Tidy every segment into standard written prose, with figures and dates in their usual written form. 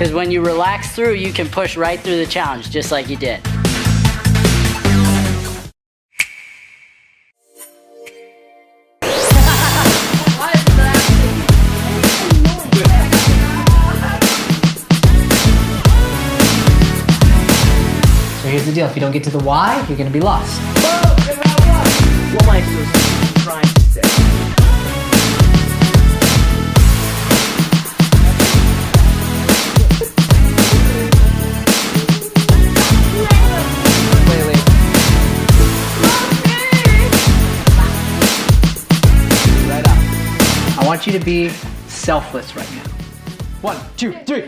Because when you relax through, you can push right through the challenge, just like you did. So here's the deal, if you don't get to the why, you're gonna be lost. What am I supposed to be trying to say? Wait. Right up. I want you to be selfless right now. 1, 2, 3.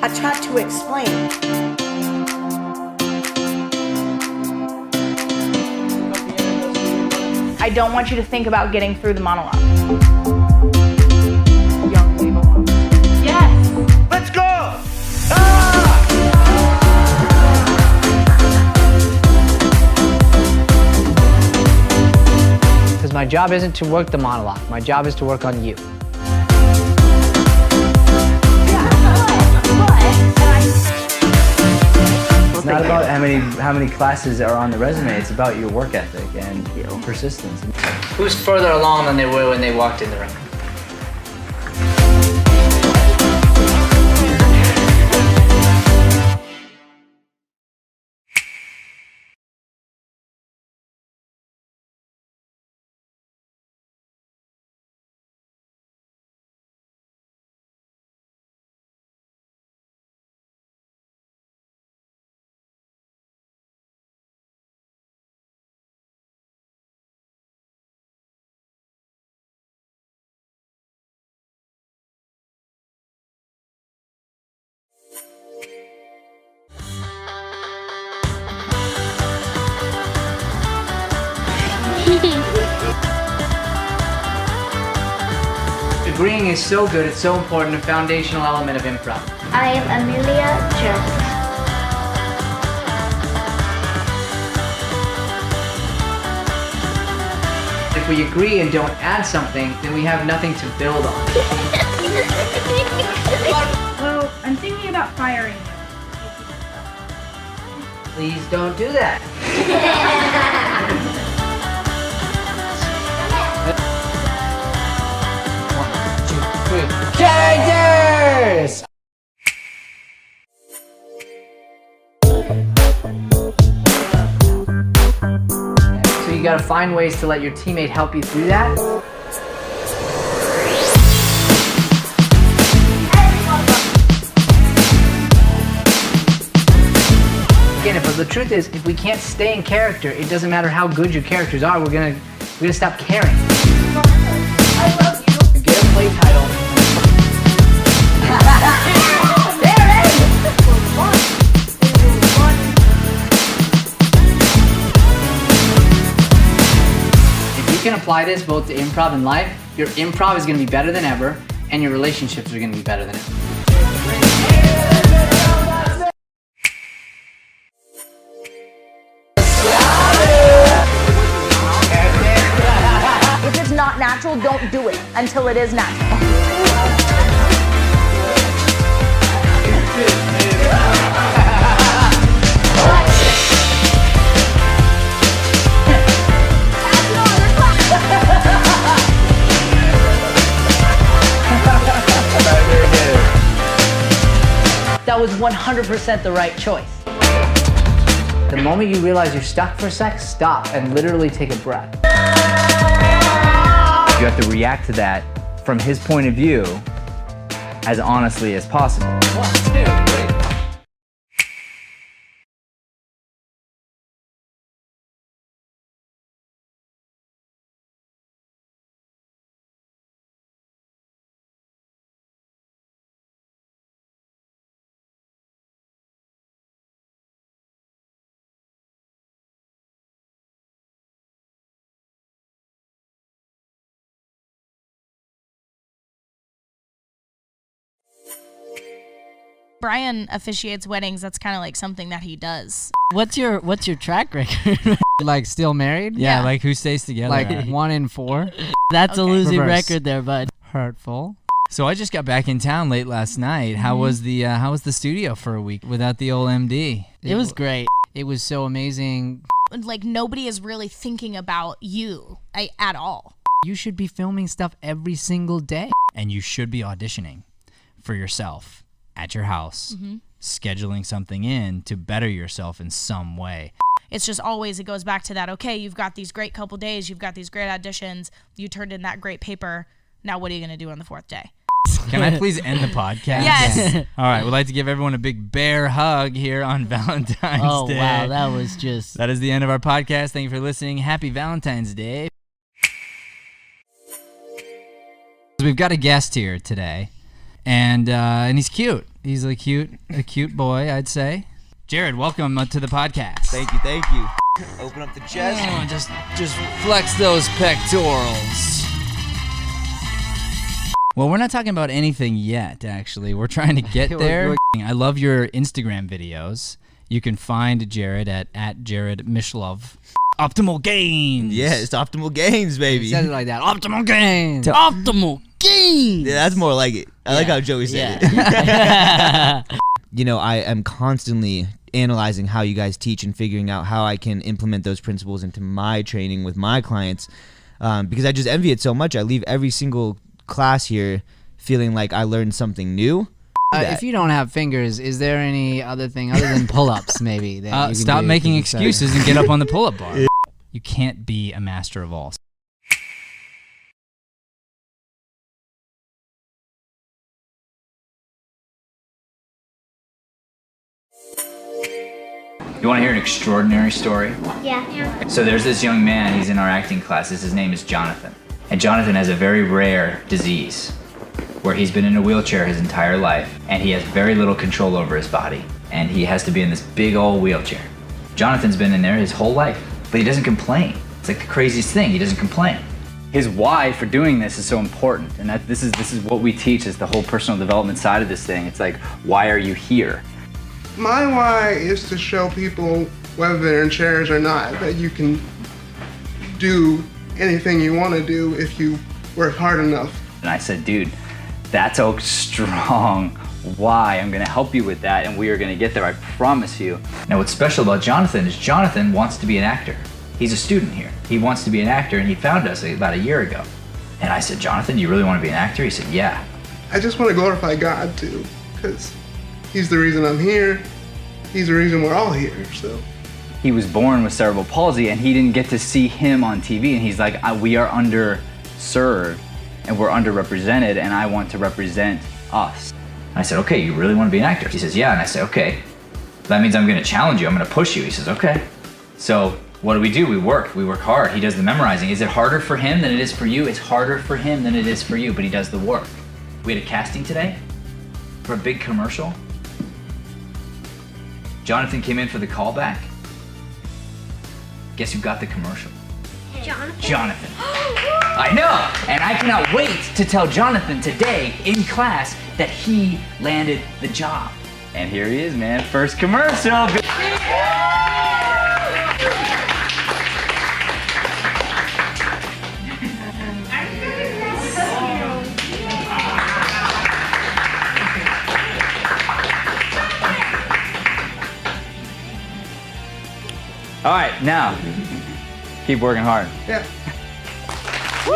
I tried to explain. I don't want you to think about getting through the monologue. Yes! Let's go! Because my job isn't to work the monologue. My job is to work on you. It's not about how many classes are on the resume. It's about your work ethic and persistence. Who's further along than they were when they walked in the room? Agreeing is so good, it's so important, a foundational element of improv. I am Amelia Jones. If we agree and don't add something, then we have nothing to build on. Well, I'm thinking about firing you. Please don't do that. Characters! So you gotta find ways to let your teammate help you through that. Again, but the truth is, if we can't stay in character, it doesn't matter how good your characters are, we're gonna stop caring. I love you. Get a play title. There it is! If you can apply this both to improv and life, your improv is gonna be better than ever, and your relationships are gonna be better than ever. If it's not natural, don't do it until it is natural. That was 100% the right choice. The moment you realize you're stuck for a sec, stop and literally take a breath. You have to react to that from his point of view as honestly as possible. 1, 2, 3. Brian officiates weddings. That's kind of like something that he does. What's your track record? Like still married? Yeah. Like who stays together? Like 1 in 4. That's a losing Reverse. record there, bud. Hurtful. So I just got back in town late last night. How was the studio for a week without the old MD? It was great. It was so amazing. Like nobody is really thinking about you at all. You should be filming stuff every single day. And you should be auditioning for yourself at your house, scheduling something in to better yourself in some way. It's just always, it goes back to that, okay, you've got these great couple days, you've got these great auditions, you turned in that great paper, now what are you going to do on the 4th day? Can I please end the podcast? Yes. All right, we'd like to give everyone a big bear hug here on Valentine's Day. Oh, wow, that was just... That is the end of our podcast. Thank you for listening. Happy Valentine's Day. We've got a guest here today, and he's cute. He's a cute boy, I'd say. Jared, welcome to the podcast. Thank you. Open up the chest. Oh, just flex those pectorals. Well, we're not talking about anything yet, actually. We're trying to get there. I love your Instagram videos. You can find Jared at Jared Mishlove. Optimal Games. Yeah, it's Optimal Games, baby. He said it like that. Optimal Games. Optimal Games! Yeah, that's more like it. I like how Joey said it. You know, I am constantly analyzing how you guys teach and figuring out how I can implement those principles into my training with my clients, because I just envy it so much. I leave every single class here feeling like I learned something new. If you don't have fingers, is there any other thing other than pull-ups maybe? That you can Stop do making to excuses and get up on the pull-up bar. You can't be a master of all. You want to hear an extraordinary story? Yeah. So there's this young man, he's in our acting classes, his name is Jonathan. And Jonathan has a very rare disease where he's been in a wheelchair his entire life and he has very little control over his body and he has to be in this big old wheelchair. Jonathan's been in there his whole life, but he doesn't complain. It's like the craziest thing, he doesn't complain. His why for doing this is so important, and this is what we teach, is the whole personal development side of this thing. It's like, why are you here? My why is to show people, whether they're in chairs or not, that you can do anything you want to do if you work hard enough. And I said, dude, that's a strong why. I'm gonna help you with that and we are gonna get there, I promise you. Now what's special about Jonathan is Jonathan wants to be an actor. He's a student here. He wants to be an actor and he found us about a year ago. And I said, Jonathan, you really want to be an actor? He said, yeah. I just want to glorify God too, because He's the reason I'm here. He's the reason we're all here, so. He was born with cerebral palsy and he didn't get to see him on TV, and he's like, we are underserved and we're underrepresented and I want to represent us. And I said, okay, you really want to be an actor? He says, yeah. And I said, okay, that means I'm gonna challenge you, I'm gonna push you. He says, okay. So what do? We work hard. He does the memorizing. Is it harder for him than it is for you? It's harder for him than it is for you, but he does the work. We had a casting today for a big commercial. Jonathan came in for the callback. Guess who got the commercial? Jonathan. I know, and I cannot wait to tell Jonathan today in class that he landed the job. And here he is, man, first commercial. All right, now, keep working hard. Yeah. Woo!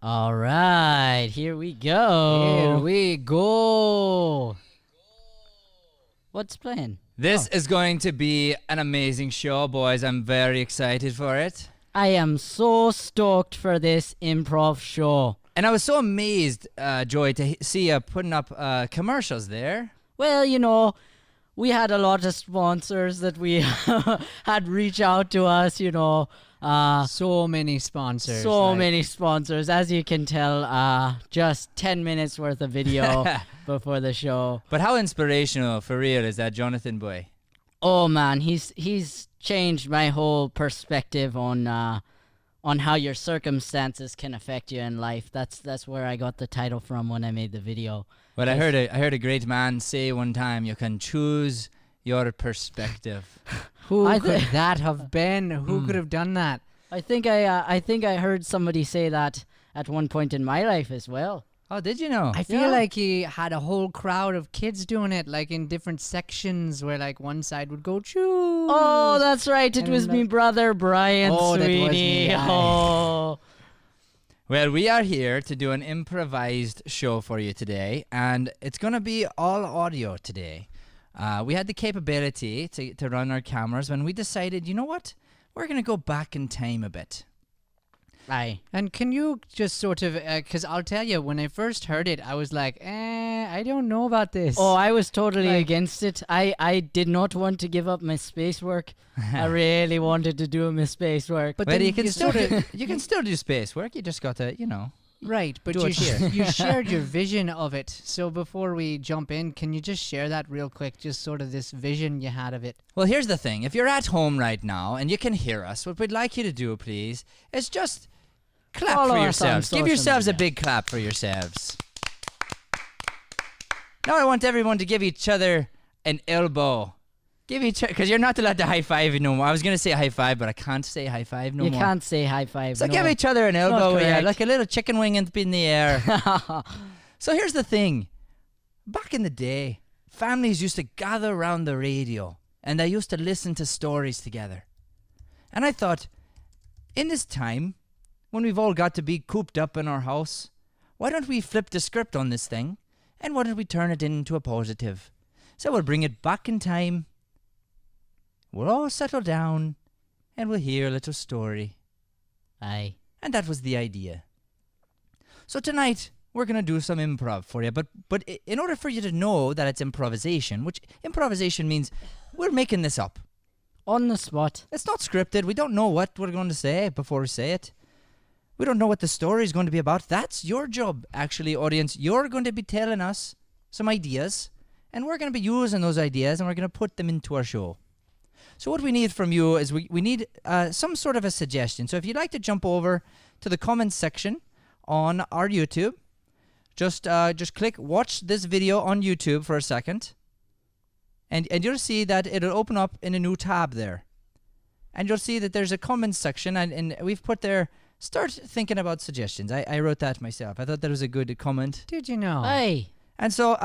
All right, here we go. Here we go. What's playing? This is going to be an amazing show, boys. I'm very excited for it. I am so stoked for this improv show. And I was so amazed, Joey, to see you putting up commercials there. Well, you know, we had a lot of sponsors that we had reach out to us, you know. So many sponsors. So many sponsors. As you can tell, just 10 minutes worth of video. before the show. But how inspirational, for real, is that Jonathan boy? Oh man, he's changed my whole perspective on how your circumstances can affect you in life. That's where I got the title from when I made the video. Well, I heard a great man say one time, you can choose your perspective. Who could that have been? Who could have done that? I think I heard somebody say that at one point in my life as well. Oh, did you know? I feel like he had a whole crowd of kids doing it, like in different sections where like one side would go, choose. Oh, that's right. It was me brother, Brian Oh, that was Sweeney. me. Oh. Well, we are here to do an improvised show for you today, and it's going to be all audio today. We had the capability to run our cameras when we decided, you know what? We're going to go back in time a bit. Aye. And can you just sort of, because I'll tell you, when I first heard it, I was like, I don't know about this. Oh, I was totally against it. I did not want to give up my space work. I really wanted to do my space work. But Well, then you can sort of, you can still do space work. You just got to, right, but do it here. you shared your vision of it. So before we jump in, can you just share that real quick, just sort of this vision you had of it? Well, here's the thing. If you're at home right now and you can hear us, what we'd like you to do, please, is just clap Follow for us on yourselves. Give social yourselves a media. big clap for yourselves. Now I want everyone to give each other an elbow. Give each other, because you're not allowed to high five no more. I was going to say high five, but I can't say high five no you more. can't say high five. So no. give each other an not elbow, yeah, correct. like a little chicken wing in the air. So here's the thing. Back in the day, families used to gather around the radio and they used to listen to stories together. And I thought, in this time, when we've all got to be cooped up in our house, why don't we flip the script on this thing and why don't we turn it into a positive? So we'll bring it back in time. We'll all settle down and we'll hear a little story. Aye. And that was the idea. So tonight, we're going to do some improv for you. But in order for you to know that it's improvisation, which improvisation means we're making this up. On the spot. It's not scripted. We don't know what we're going to say before we say it. We don't know what the story is going to be about. That's your job, actually, audience. You're going to be telling us some ideas, and we're going to be using those ideas, and we're going to put them into our show. So what we need from you is we need some sort of a suggestion. So if you'd like to jump over to the comments section on our YouTube, just click watch this video on YouTube for a second, and you'll see that it'll open up in a new tab there. And you'll see that there's a comments section, and we've put there, start thinking about suggestions. I wrote that myself. I thought that was a good comment. Did you know? Aye. And so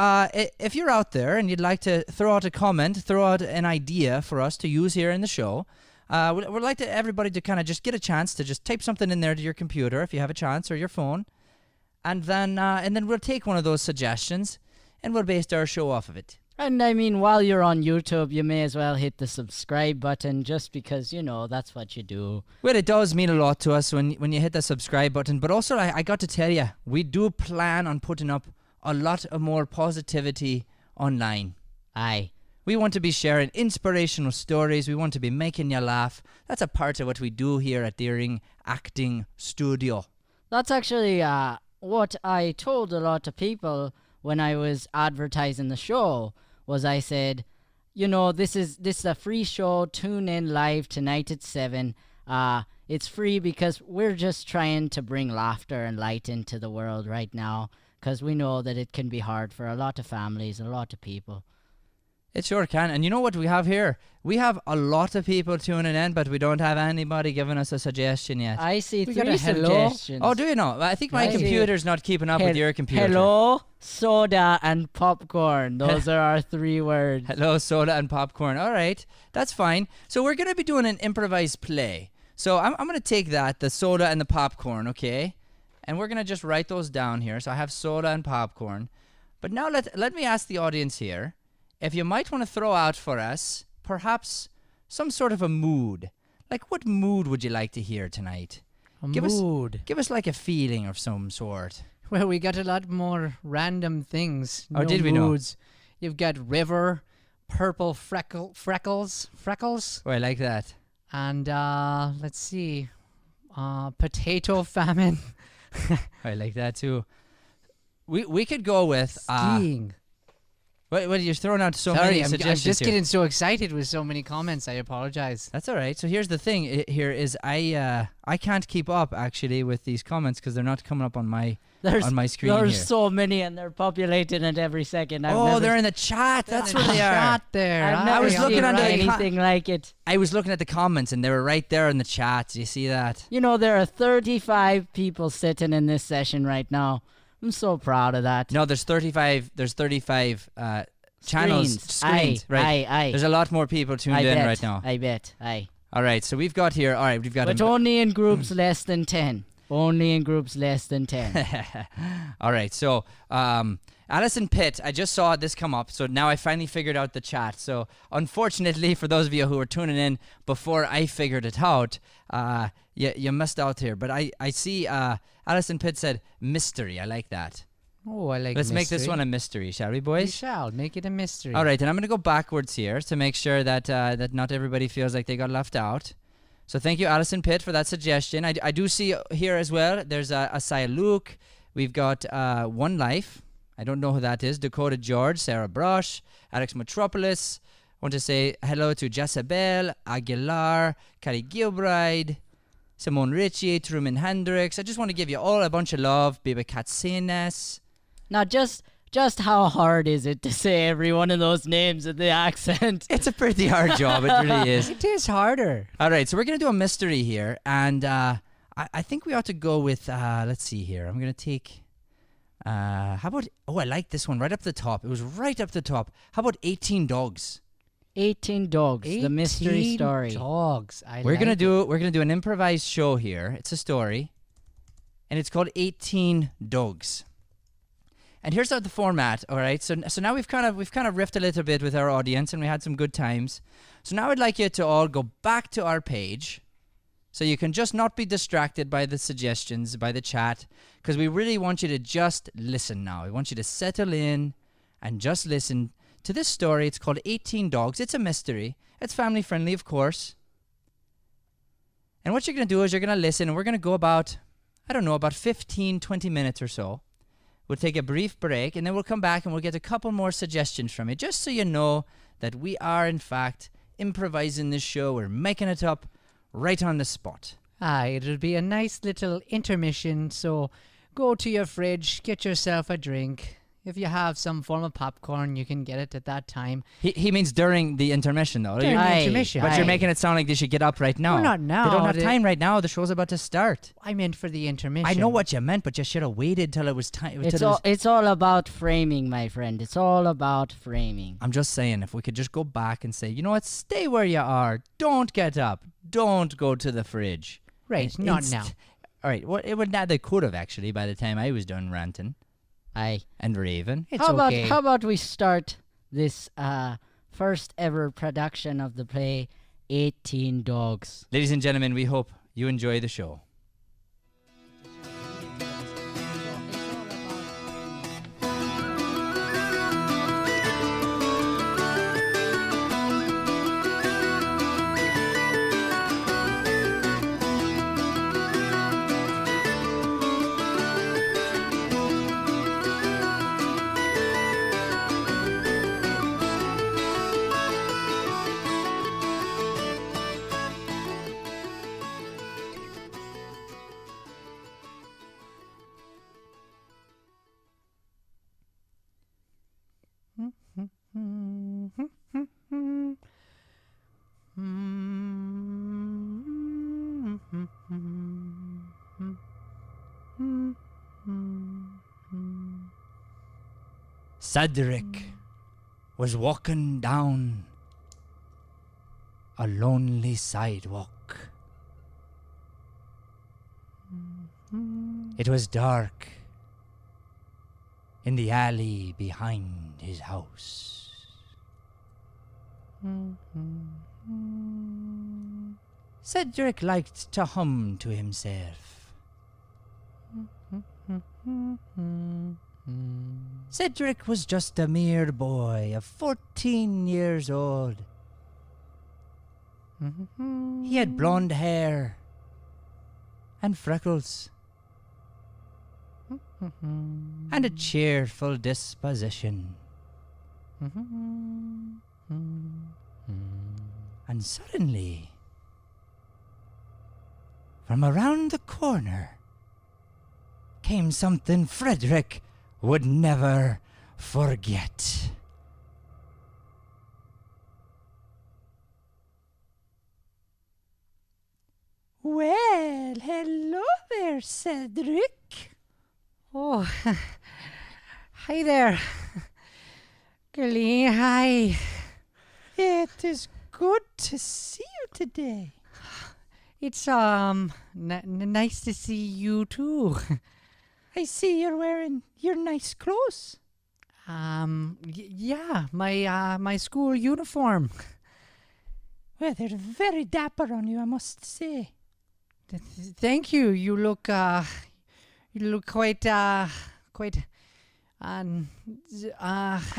if you're out there and you'd like to throw out a comment, throw out an idea for us to use here in the show, we'd like everybody to kind of just get a chance to just type something in there to your computer if you have a chance, or your phone. And then we'll take one of those suggestions and we'll base our show off of it. And I mean, while you're on YouTube, you may as well hit the subscribe button, just because, that's what you do. Well, it does mean a lot to us when you hit the subscribe button. But also, I got to tell you, we do plan on putting up a lot of more positivity online. Aye. We want to be sharing inspirational stories. We want to be making you laugh. That's a part of what we do here at Deering Acting Studio. That's actually what I told a lot of people when I was advertising the show. Was I said, this is a free show. Tune in live tonight at 7. It's free because we're just trying to bring laughter and light into the world right now, because we know that it can be hard for a lot of families, a lot of people. It sure can. And you know what we have here? We have a lot of people tuning in, but we don't have anybody giving us a suggestion yet. I see We got 3 a hello. suggestions. Oh, do you know? I think my I see. computer's not keeping up with your computer. Hello, soda, and popcorn. Those are our 3 words. Hello, soda and popcorn. All right, that's fine. So we're going to be doing an improvised play. So I'm going to take the soda and the popcorn, okay? And we're going to just write those down here. So I have soda and popcorn. But now let me ask the audience here, if you might want to throw out for us, perhaps some sort of a mood. Like, what mood would you like to hear tonight? Give us like a feeling of some sort. Well, we got a lot more random things. Oh, did we know? moods. You've got river, purple freckles, Oh, I like that. and let's see, potato famine. I like that too. we could go with Skiing. What you're throwing out so Sorry, many I'm suggestions just here. getting so excited with so many comments. I apologize. That's all right. So here's the thing. Here is I can't keep up actually with these comments because they're not coming up on my screen There's here. so many and they're populating it every second. They're in the chat. That's where they are. Chat there. I've never was looking seen under the anything like it. I was looking at the comments and they were right there in the chat. Do you see that? You know, there are 35 people sitting in this session right now. I'm so proud of that. No, there's 35. There's 35 channels screens. Right. Aye. There's a lot more people tuned in right now. I bet. Aye. All right. So we've got here. All right. We've got. But only in groups less than 10. Only in groups less than 10. All right. So, Alison Pitt, I just saw this come up. So now I finally figured out the chat. So unfortunately, for those of you who were tuning in before I figured it out, you missed out here. But I see Alison Pitt said mystery. I like that. Oh, I like Let's mystery. make this one a mystery, shall we, boys? We shall. Make it a mystery. All right. And I'm going to go backwards here to make sure that that not everybody feels like they got left out. So thank you, Alison Pitt, for that suggestion. I do see here as well, there's Asaya Luke. We've got One Life. I don't know who that is. Dakota George, Sarah Brush, Alex Metropolis. I want to say hello to Jezebel, Aguilar, Carrie Gilbride, Simone Ritchie, Truman Hendricks. I just want to give you all a bunch of love. Biba Katsinas. Now, just how hard is it to say every one of those names with the accent? It's a pretty hard job. It really is. It is harder. All right, so we're going to do a mystery here. And I think we ought to go with, let's see here. I'm going to take, how about, I like this one right up the top. It was right up the top. How about 18 Dogs? 18 Dogs, the mystery story. Dogs. We're going to do an improvised show here. It's a story. And it's called 18 Dogs. And here's the format, all right? So now we've kind of riffed a little bit with our audience and we had some good times. So now I'd like you to all go back to our page so you can just not be distracted by the suggestions, by the chat, because we really want you to just listen now. We want you to settle in and just listen to this story. It's called 18 Dogs. It's a mystery. It's family friendly, of course. And what you're going to do is you're going to listen and we're going to go about 15, 20 minutes or so. We'll take a brief break, and then we'll come back and we'll get a couple more suggestions from you, just so you know that we are, in fact, improvising this show. We're making it up right on the spot. It'll be a nice little intermission, so go to your fridge, get yourself a drink. If you have some form of popcorn, you can get it at that time. He means during the intermission, though. During the intermission. But you're making it sound like they should get up right now. Well, not now. They don't have time right now. The show's about to start. I meant for the intermission. I know what you meant, but you should have waited till it was time. It's all about framing, my friend. It's all about framing. I'm just saying, if we could just go back and say, you know what, stay where you are. Don't get up. Don't go to the fridge. Right, not now. All right, well, they could have, actually, by the time I was done ranting. Aye. And raving. It's okay. How about we start this first ever production of the play 18 Dogs. Ladies and gentlemen, we hope you enjoy the show. Cedric was walking down a lonely sidewalk. It was dark in the alley behind his house. Cedric liked to hum to himself. Cedric was just a mere boy of 14 years old. He had blonde hair and freckles. and a cheerful disposition. And suddenly, from around the corner, came something Frederick would never forget. Well, hello there, Cedric. Oh, hi there. Girlie, hi. It is good to see you today. It's nice to see you too. I see you're wearing your nice clothes. Yeah, my school uniform. Well, they're very dapper on you, I must say. Thank you. You look quite I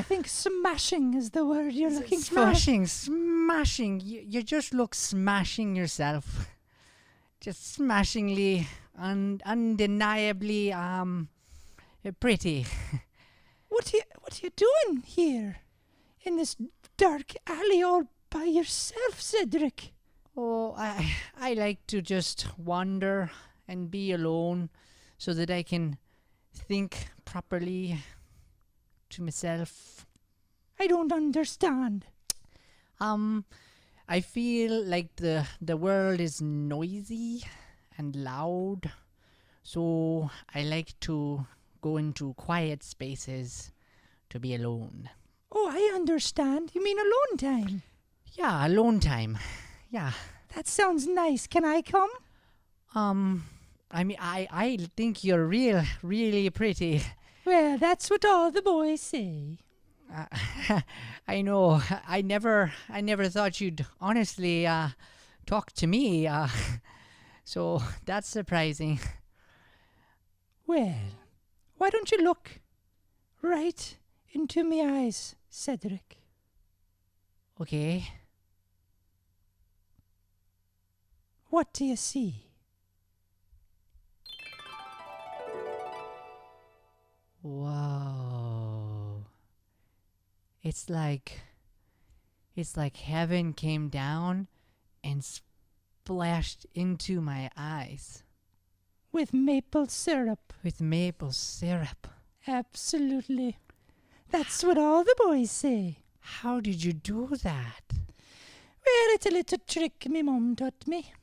think smashing is the word you're looking smashing. You just look smashing yourself. Just smashingly, undeniably, pretty. What are you doing here, in this dark alley all by yourself, Cedric? Oh, I like to just wander and be alone, so that I can think properly to myself. I don't understand. I feel like the world is noisy and loud, so I like to go into quiet spaces to be alone. Oh, I understand. You mean alone time? Yeah, alone time. Yeah. That sounds nice. Can I come? I mean, I think you're really pretty. Well, that's what all the boys say. I know. I never thought you'd honestly talk to me. So that's surprising. Well, why don't you look right into me eyes, Cedric? Okay. What do you see? Whoa. It's like heaven came down and splashed into my eyes. With maple syrup. With maple syrup. Absolutely. That's what all the boys say. How did you do that? Well, it's a little trick me mum taught me.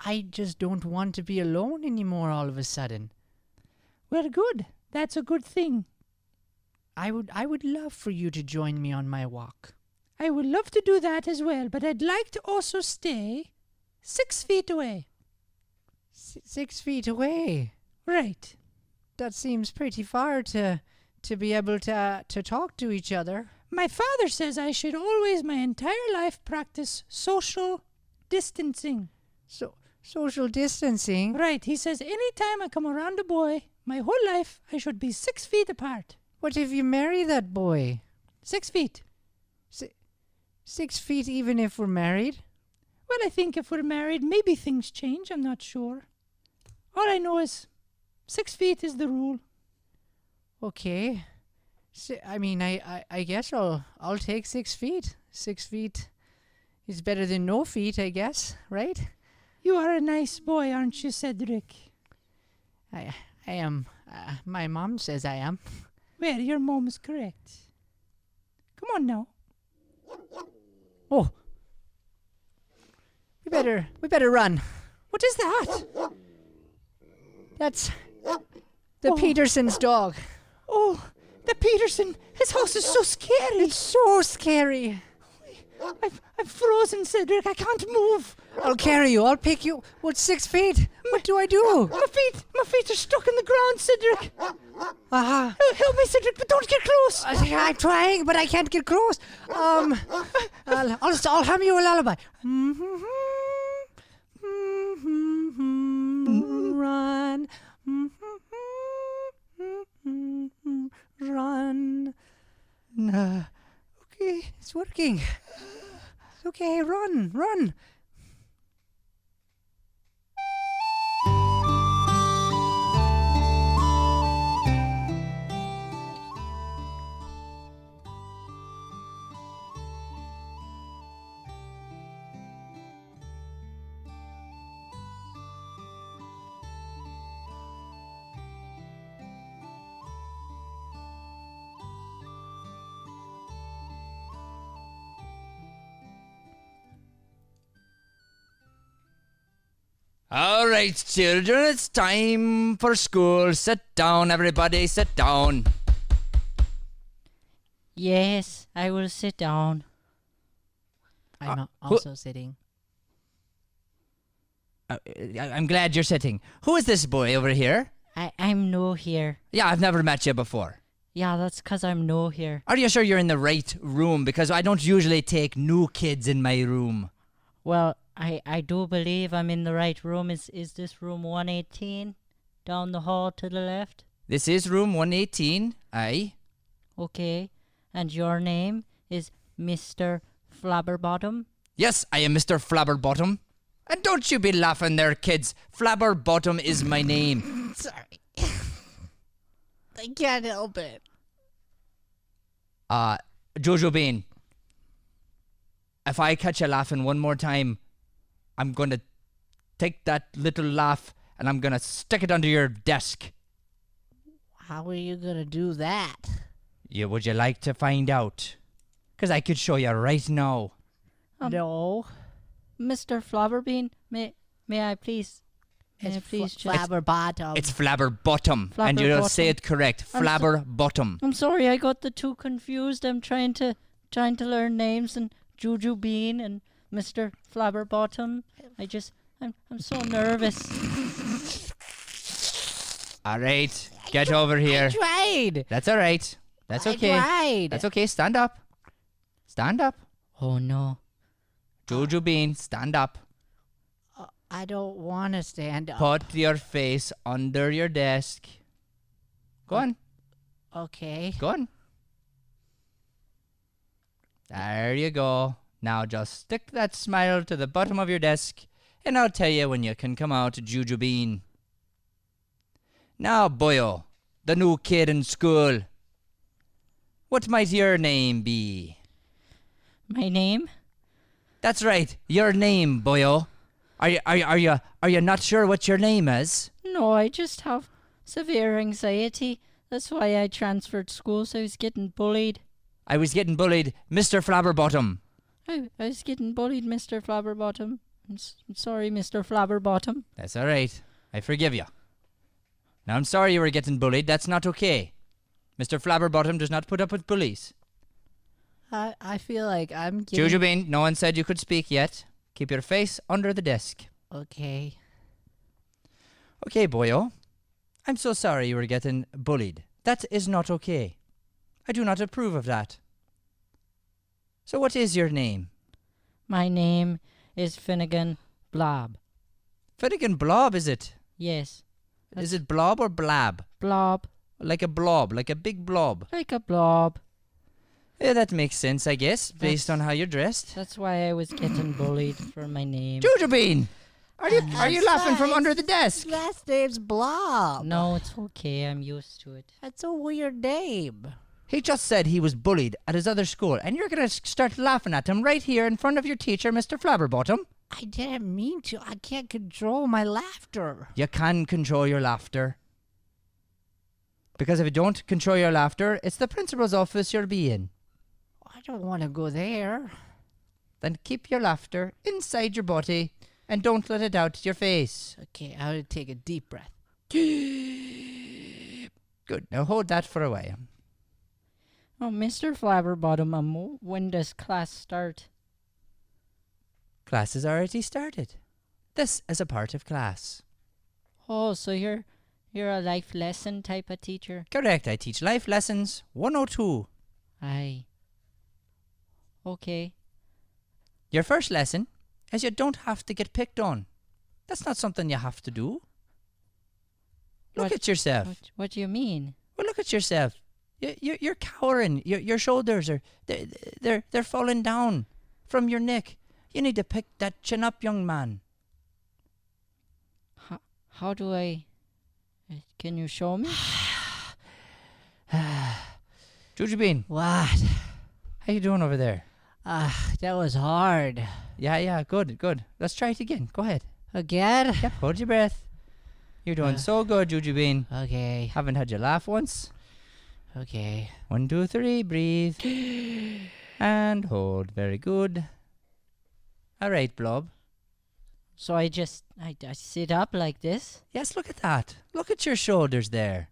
I just don't want to be alone anymore all of a sudden. Well, good. That's a good thing. I would love for you to join me on my walk. I would love to do that as well, but I'd like to also stay 6 feet away. 6 feet away? Right. That seems pretty far to be able to talk to each other. My father says I should always my entire life practice social distancing. Social distancing? Right. He says any time I come around a boy, my whole life I should be 6 feet apart. What if you marry that boy? 6 feet. 6 feet even if we're married? Well, I think if we're married, maybe things change. I'm not sure. All I know is 6 feet is the rule. Okay. I mean, I guess I'll take 6 feet. 6 feet is better than no feet, I guess, right? You are a nice boy, aren't you, Cedric? I am. My mom says I am. Well, your mom's correct. Come on now. Oh. We better run. What is that? That's the Peterson's dog. Oh, the Peterson. His house is so scary. It's so scary. I'm frozen, Cedric. I can't move. I'll carry you. I'll pick you. What, 6 feet? What do I do? My feet are stuck in the ground, Cedric. Help me, Cedric, but don't get close. I'm trying, but I can't get close. I'll hum you a lullaby. Run. Run. Okay, it's working. It's okay, run. All right, children, it's time for school. Sit down, everybody, sit down. Yes, I will sit down. I'm also sitting. I'm glad you're sitting. Who is this boy over here? I'm no here. Yeah, I've never met you before. Yeah, that's 'cause I'm no here. Are you sure you're in the right room? Because I don't usually take new kids in my room. Well, I do believe I'm in the right room. Is this room 118? Down the hall to the left? This is room 118, aye. Okay. And your name is Mr. Flabberbottom? Yes, I am Mr. Flabberbottom. And don't you be laughing there, kids. Flabberbottom is my name. Sorry. I can't help it. Jojo Bean, if I catch you laughing one more time, I'm going to take that little laugh and I'm going to stick it under your desk. How are you going to do that? Would you like to find out? Because I could show you right now. No. Mr. Flabberbean, may I please? May I please just... Flabberbottom. It's Flabberbottom, and you don't say it correct. Flabberbottom. I'm sorry, I got the two confused. I'm trying to learn names, and Juju Bean and Mr. Flabberbottom. I'm so nervous. All right, get over here. I tried. That's all right. That's okay. I tried. That's okay. Stand up. Stand up. Oh no. Juju Bean, stand up. I don't want to stand up. Put your face under your desk. Go on. Okay. Go on. There you go. Now just stick that smile to the bottom of your desk, and I'll tell you when you can come out, Juju Bean. Now, boyo, the new kid in school. What might your name be? My name? That's right, your name, boyo. Are you not sure what your name is? No, I just have severe anxiety. That's why I transferred schools. I was getting bullied. I was getting bullied, Mr. Flabberbottom. I was getting bullied, Mr. Flabberbottom. I'm sorry, Mr. Flabberbottom. That's all right. I forgive you. Now, I'm sorry you were getting bullied. That's not okay. Mr. Flabberbottom does not put up with bullies. I feel like I'm getting... Juju Bean, no one said you could speak yet. Keep your face under the desk. Okay. Okay, boyo. I'm so sorry you were getting bullied. That is not okay. I do not approve of that. So what is your name? My name is Finnegan Blob. Finnegan Blob, is it? Yes. Is it blob or blab? Blob. Like a blob, like a big blob. Like a blob. Yeah, that makes sense, I guess, based on how you're dressed. That's why I was getting bullied for my name. Juju Bean! Are you laughing from under the desk? Last name's Blob. No, it's okay. I'm used to it. That's a weird name. He just said he was bullied at his other school, and you're going to start laughing at him right here in front of your teacher, Mr. Flabberbottom. I didn't mean to. I can't control my laughter. You can control your laughter. Because if you don't control your laughter, it's the principal's office you'll be in. I don't want to go there. Then keep your laughter inside your body and don't let it out your face. Okay, I'll take a deep breath. Good. Now hold that for a while. Oh, Mr. Flabberbottom, when does class start? Class has already started. This is a part of class. Oh, so you're a life lesson type of teacher? Correct. I teach life lessons 102. Aye. Okay. Your first lesson is you don't have to get picked on. That's not something you have to do. Look at yourself. What do you mean? Well, look at yourself. You're cowering. Your shoulders are they're falling down from your neck. You need to pick that chin up, young man. How do I? Can you show me? Juju Bean. What? How you doing over there? That was hard. Yeah, good. Let's try it again. Go ahead. Again? Yep, hold your breath. You're doing so good, Juju Bean. Okay. Haven't had you laugh once. Okay. 1, 2, 3, breathe. And hold. Very good. All right, Blob. So I sit up like this. Yes, look at that. Look at your shoulders there.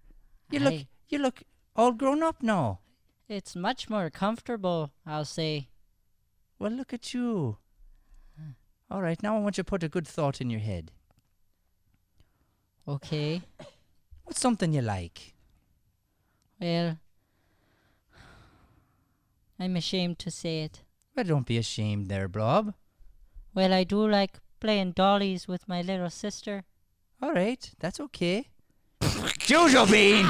You look all grown up now. It's much more comfortable, I'll say. Well, look at you. All right, now I want you to put a good thought in your head. Okay. What's something you like? Well, I'm ashamed to say it. Well, don't be ashamed there, Blob. Well, I do like playing dollies with my little sister. All right, that's okay. Jojo Bean!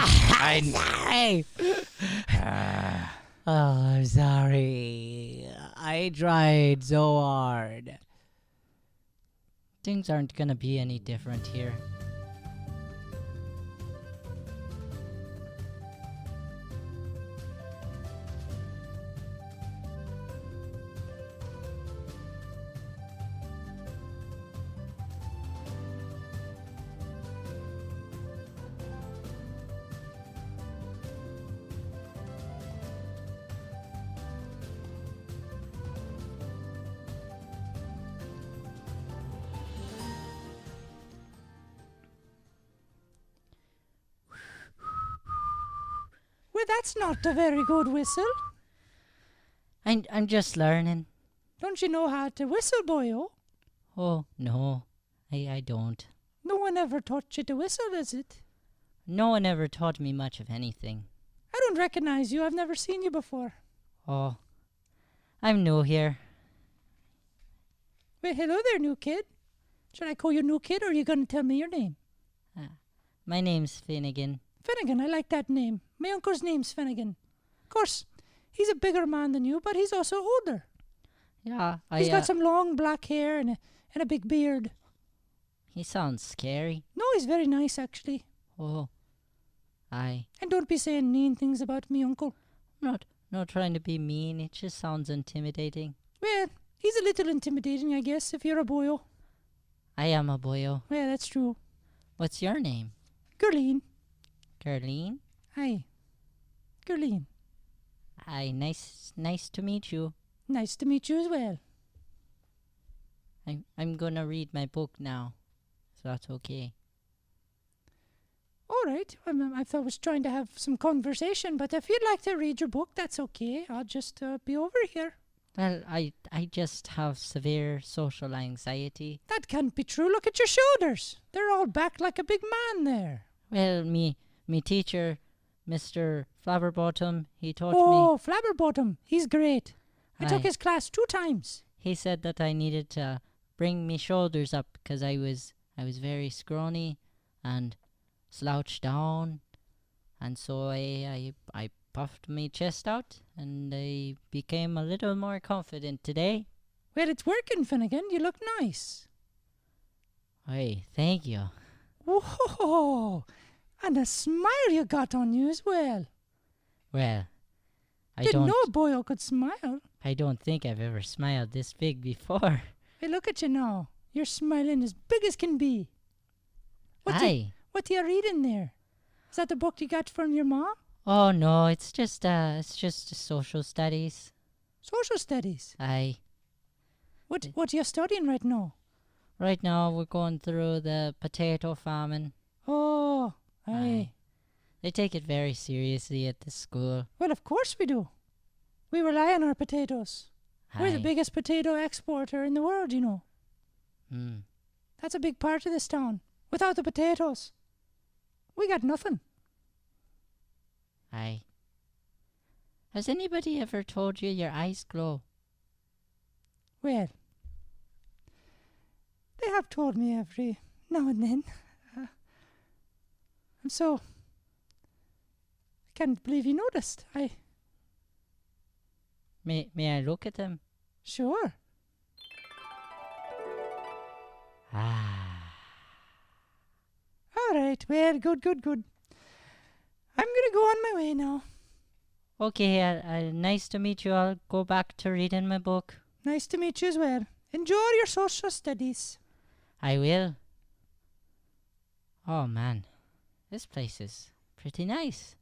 Sorry. Oh, I'm sorry. I tried so hard. Things aren't gonna be any different here. Well, that's not a very good whistle. I'm just learning. Don't you know how to whistle, boyo? Oh, no. I don't. No one ever taught you to whistle, is it? No one ever taught me much of anything. I don't recognize you. I've never seen you before. Oh, I'm new here. Well, hello there, new kid. Should I call you new kid, or are you going to tell me your name? My name's Finnegan. Finnegan, I like that name. My uncle's name's Finnegan. Of course, he's a bigger man than you, but he's also older. Yeah, He's got some long black hair and a big beard. He sounds scary. No, he's very nice, actually. Oh, aye. And don't be saying mean things about me, uncle. Not trying to be mean. It just sounds intimidating. Well, he's a little intimidating, I guess, if you're a boyo. I am a boyo. Well, that's true. What's your name? Gerline. Gerline? Hi. Gerline. Aye, nice to meet you. Nice to meet you as well. I'm gonna read my book now, so that's okay. All right. I thought I was trying to have some conversation, but if you'd like to read your book, that's okay. I'll just be over here. Well, I just have severe social anxiety. That can't be true. Look at your shoulders. They're all back like a big man there. Well, me teacher, Mr. Flabberbottom, he taught me. Oh, Flabberbottom. He's great. I took Aye. his class 2 times. He said that I needed to bring me shoulders up because I was very scrawny and slouched down, and so I puffed my chest out and I became a little more confident today. Well, it's working, Finnegan. You look nice. Hey, thank you. Whoa! And a smile you got on you as well. Well, Didn't know a boyo could smile. I don't think I've ever smiled this big before. Hey, look at you now. You're smiling as big as can be. What do you read in there? Is that the book you got from your mom? Oh no, it's just social studies. Social studies? Aye. What are you studying right now? Right now we're going through the potato famine. Oh, aye. They take it very seriously at the school. Well, of course we do. We rely on our potatoes. We're the Aye. biggest potato exporter in the world, you know. That's a big part of this town. Without the potatoes, we got nothing. Aye. Has anybody ever told you your eyes glow? Well, they have told me every now and then. And so, I can't believe you noticed. May I look at them? Sure. All right, well, good. I'm gonna go on my way now. Okay, nice to meet you. I'll go back to reading my book. Nice to meet you as well. Enjoy your social studies. I will. Oh man, this place is pretty nice.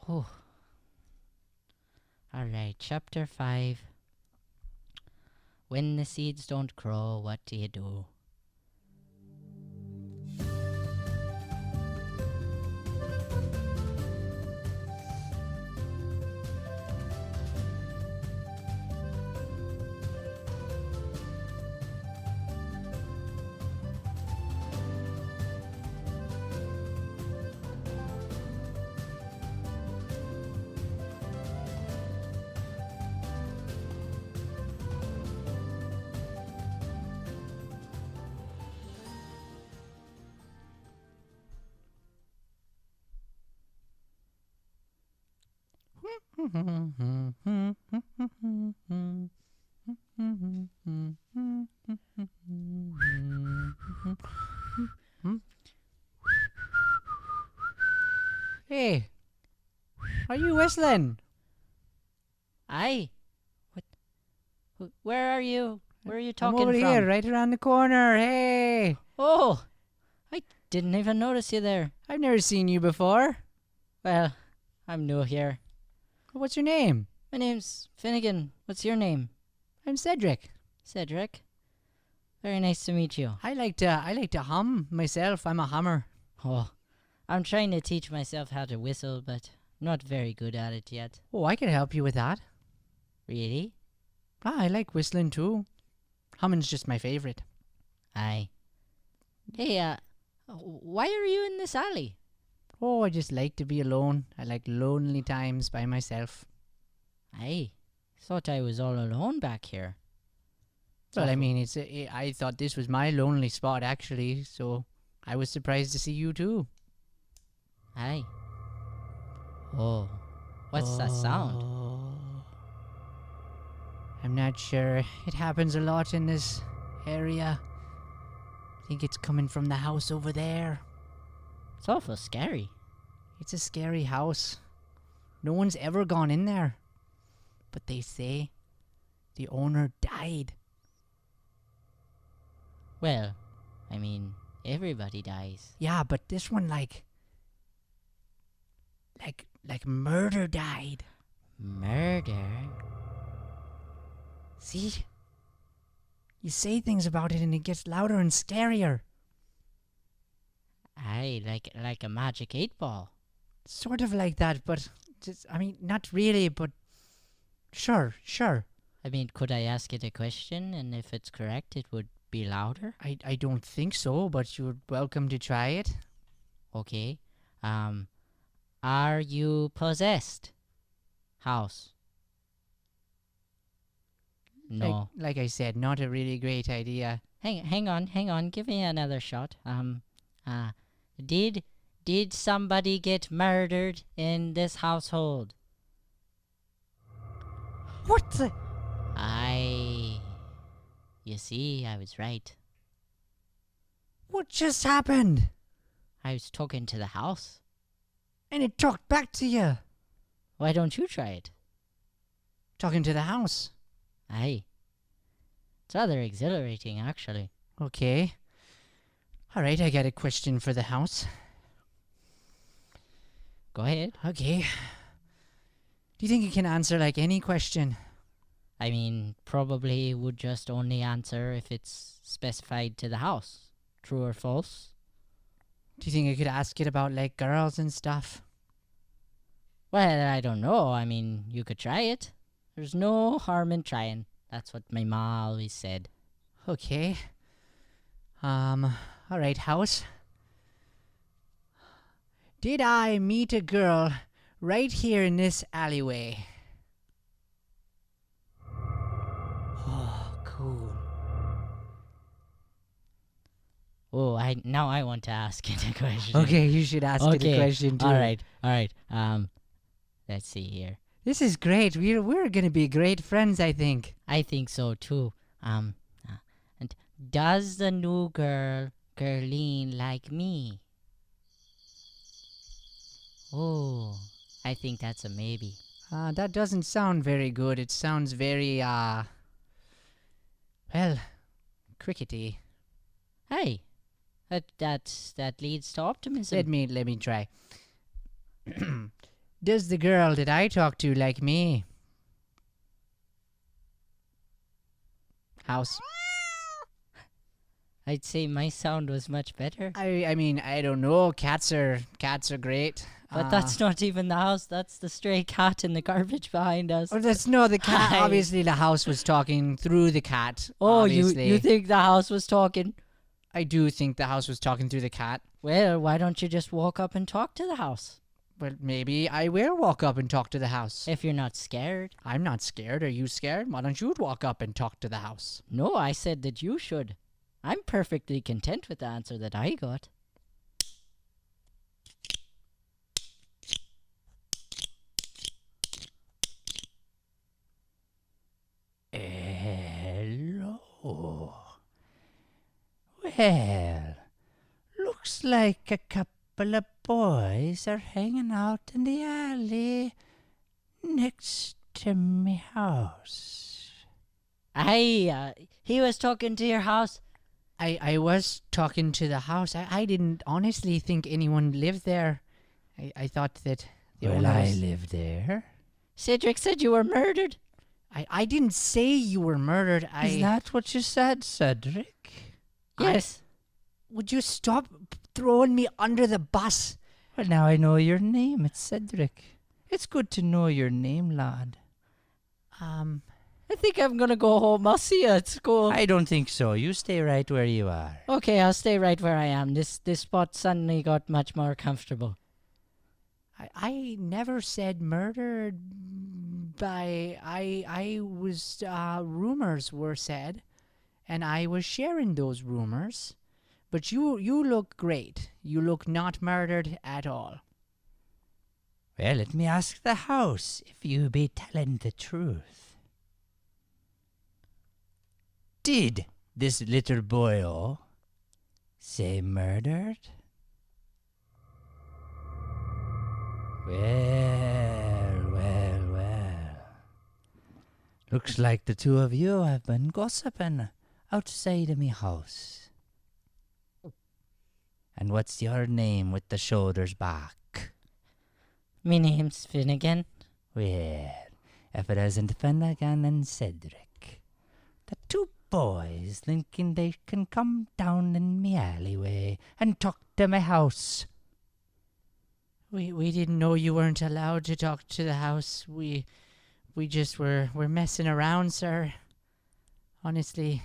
Oh. Alright, chapter 5. when the seeds don't grow, what do you do? Hey, are you whistling? Aye. What? Where are you? Where are you I'm talking over from? here, right around the corner. Hey, Oh, I didn't even notice you there. I've never seen you before. Well, I'm new here. What's your name? My name's Finnegan. What's your name? I'm Cedric. Cedric. Very nice to meet you. I like to hum myself. I'm a hummer. Oh, I'm trying to teach myself how to whistle, but not very good at it yet. Oh, I could help you with that. Really? I like whistling too. Humming's just my favorite. Aye. Hey, why are you in this alley? Oh, I just like to be alone. I like lonely times by myself. Aye. Thought I was all alone back here. Well, I mean, I thought this was my lonely spot actually, so I was surprised to see you too. Aye. Oh, what's that sound? I'm not sure. It happens a lot in this area. I think it's coming from the house over there. It's awful scary. It's a scary house. No one's ever gone in there. But they say the owner died. Well, I mean, everybody dies. Yeah, but this one like murder died. Murder? See? You say things about it and it gets louder and scarier. Aye, like a magic 8-ball. Sort of like that, but I mean, not really, but sure. I mean, could I ask it a question, and if it's correct, it would be louder? I don't think so, but you're welcome to try it. Okay. Are you possessed? House. No. Like I said, not a really great idea. Hang on. Give me another shot. Did somebody get murdered in this household? What the? You see, I was right. What just happened? I was talking to the house. And it talked back to you. Why don't you try it? Talking to the house. Aye. It's rather exhilarating, actually. Okay. Alright, I got a question for the house. Go ahead. Okay. Do you think you can answer like any question? I mean, probably would just only answer if it's specified to the house. True or false? Do you think I could ask it about like girls and stuff? Well, I don't know. I mean, you could try it. There's no harm in trying. That's what my ma always said. Okay. Alright, house. Did I meet a girl right here in this alleyway? Oh, cool. Oh, now I want to ask it a question. Okay, you should ask it a question too. All right. Let's see here. This is great. We're gonna be great friends, I think. I think so too. And does the new girline like me? Oh, I think that's a maybe. That doesn't sound very good. It sounds very well, crickety. Hey, that leads to optimism. Let me try. Does the girl that I talk to like me? house? I'd say my sound was much better. I mean, I don't know. Cats are great. But that's not even the house. That's the stray cat in the garbage behind us. Oh, that's no the cat. Hi. Obviously, the house was talking through the cat. Oh, obviously. you think the house was talking? I do think the house was talking through the cat. Well, why don't you just walk up and talk to the house? Well, maybe I will walk up and talk to the house. If you're not scared. I'm not scared. Are you scared? Why don't you walk up and talk to the house? No, I said that you should. I'm perfectly content with the answer that I got. Hello. Well, looks like a couple of boys are hanging out in the alley next to me house. Aye, he was talking to your house. I was talking to the house. I didn't honestly think anyone lived there. I thought that the Well, I owners... live there. Cedric said you were murdered. I didn't say you were murdered. Is that what you said, Cedric? Yes. Would you stop throwing me under the bus? Well, now I know your name. It's Cedric. It's good to know your name, lad. I think I'm gonna go home. I'll see you at school. I don't think so. You stay right where you are. Okay, I'll stay right where I am. This spot suddenly got much more comfortable. I never said murdered by... I was... rumors were said, and I was sharing those rumors. But you look great. You look not murdered at all. Well, let me ask the house if you be telling the truth. Did this little boy say murdered? Well. Looks like the two of you have been gossiping outside of me house. And what's your name with the shoulders back? Me name's Finnegan. Well, if it isn't Finnegan and Cedric, the two boys thinking they can come down in me alleyway and talk to my house. We didn't know you weren't allowed to talk to the house. We just we're messing around, sir. Honestly.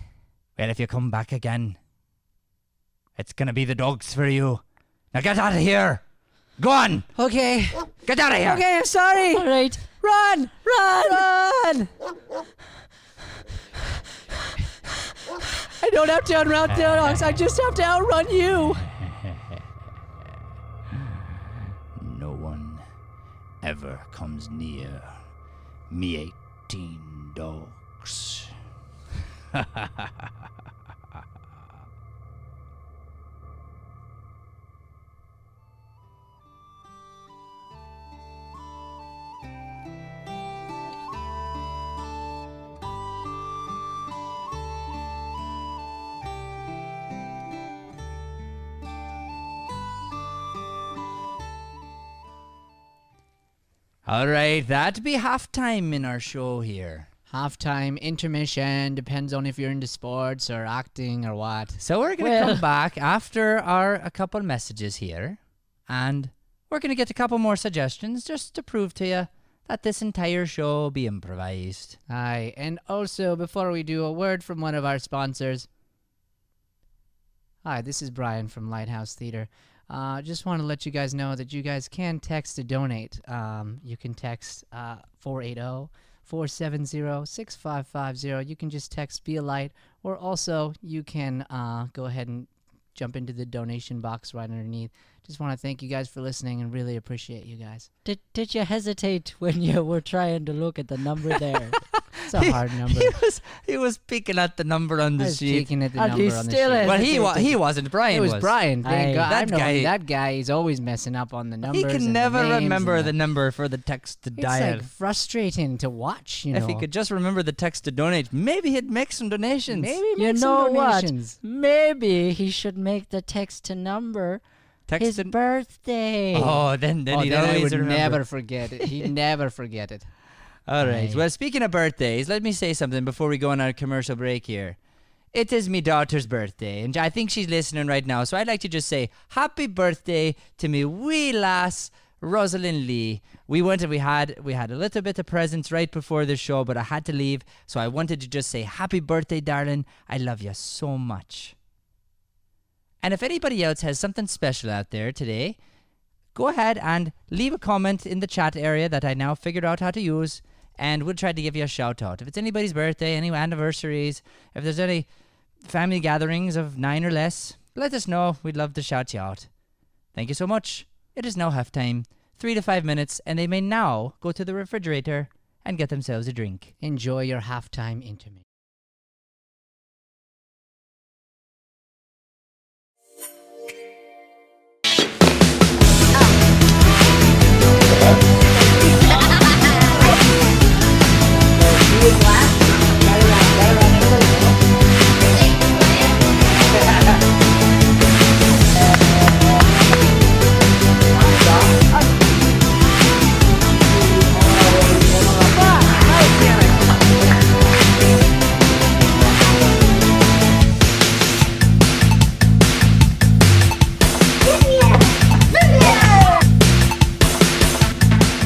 Well, if you come back again, it's gonna be the dogs for you. Now get out of here! Go on! Okay. Get out of here! Okay, I'm sorry! All right. Run! Run! I don't have to outrun the dogs. I just have to outrun you. No one ever comes near me 18 dogs. All right, that'd be halftime in our show here. Halftime, intermission, depends on if you're into sports or acting or what. So we're going to come back after a couple messages here, and we're going to get a couple more suggestions just to prove to you that this entire show will be improvised. Aye, and also before we do, a word from one of our sponsors. Hi, this is Brian from Lighthouse Theater. Just want to let you guys know that you guys can text to donate. You can text 480-470-6550. You can just text Be a Light, or also you can go ahead and jump into the donation box right underneath. Just want to thank you guys for listening and really appreciate you guys. Did you hesitate when you were trying to look at the number there? It's a hard number. He was peeking at the number on the I was sheet. peeking at the And number he on the still sheet. is. Well, he wasn't. Brian It was Brian. Thank God. That guy. That guy is always messing up on the numbers. He can and never the names remember and the number for the text to It's dial. like frustrating to watch. You know, If he could just remember the text to donate, maybe he'd make some donations. maybe You make know some what? donations. Maybe he should make the text to number his birthday. Oh, then Oh, he'd then I always would remember. never forget it. He'd never forget it. All right. Aye. Well, speaking of birthdays, let me say something before we go on our commercial break here. It is me daughter's birthday, and I think she's listening right now. So I'd like to just say happy birthday to me wee lass, Rosalind Lee. We went and we had a little bit of presents right before the show, but I had to leave, so I wanted to just say happy birthday, darling. I love you so much. And if anybody else has something special out there today, go ahead and leave a comment in the chat area that I now figured out how to use, and we'll try to give you a shout out. If it's anybody's birthday, any anniversaries, if there's any family gatherings of 9 or less, let us know. We'd love to shout you out. Thank you so much. It is now halftime, 3 to 5 minutes, and they may now go to the refrigerator and get themselves a drink. Enjoy your halftime intermission.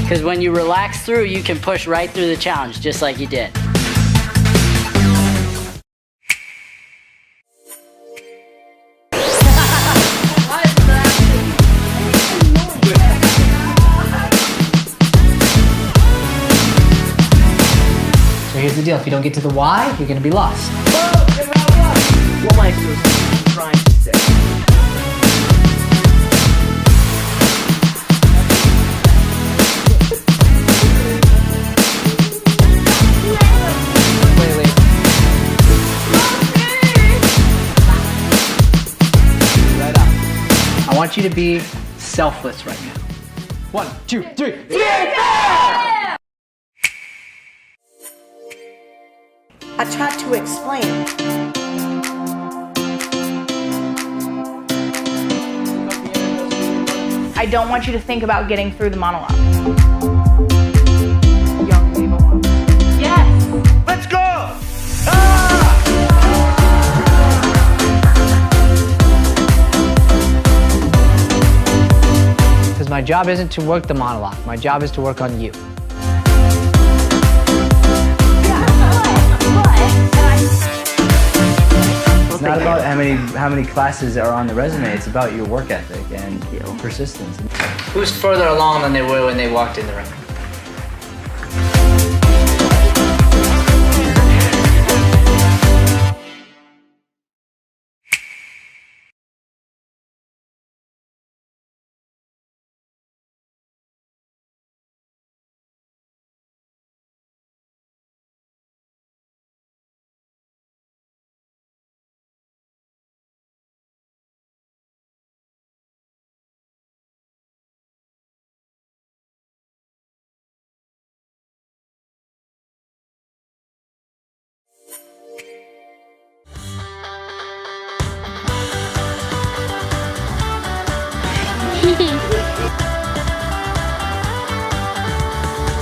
Because when you relax through, you can push right through the challenge, just like you did. So here's the deal, if you don't get to the why, you're gonna be lost. What am I supposed to be trying to say? I want you to be selfless right now. 1, 2, 3. I tried to explain. I don't want you to think about getting through the monologue. Yes! Let's go! Because my job isn't to work the monologue. My job is to work on you. It's not about how many classes are on the resume. It's about your work ethic and persistence. Who's further along than they were when they walked in the room?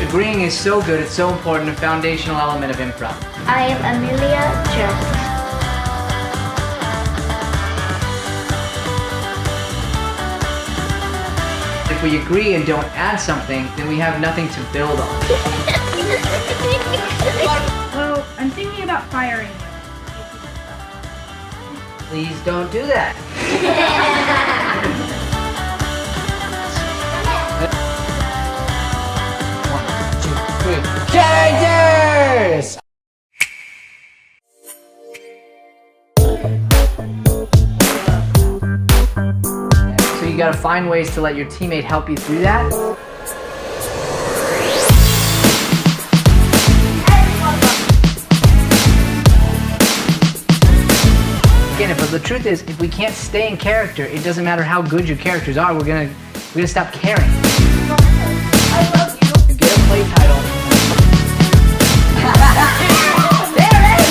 Agreeing is so good, it's so important, a foundational element of improv. I am Amelia Jerks. If we agree and don't add something, then we have nothing to build on. Well, I'm thinking about firing you. Please don't do that. Characters! So you gotta find ways to let your teammate help you through that. Again, but the truth is, if we can't stay in character, it doesn't matter how good your characters are, we're gonna stop caring. I love you. Get a play title. There it is!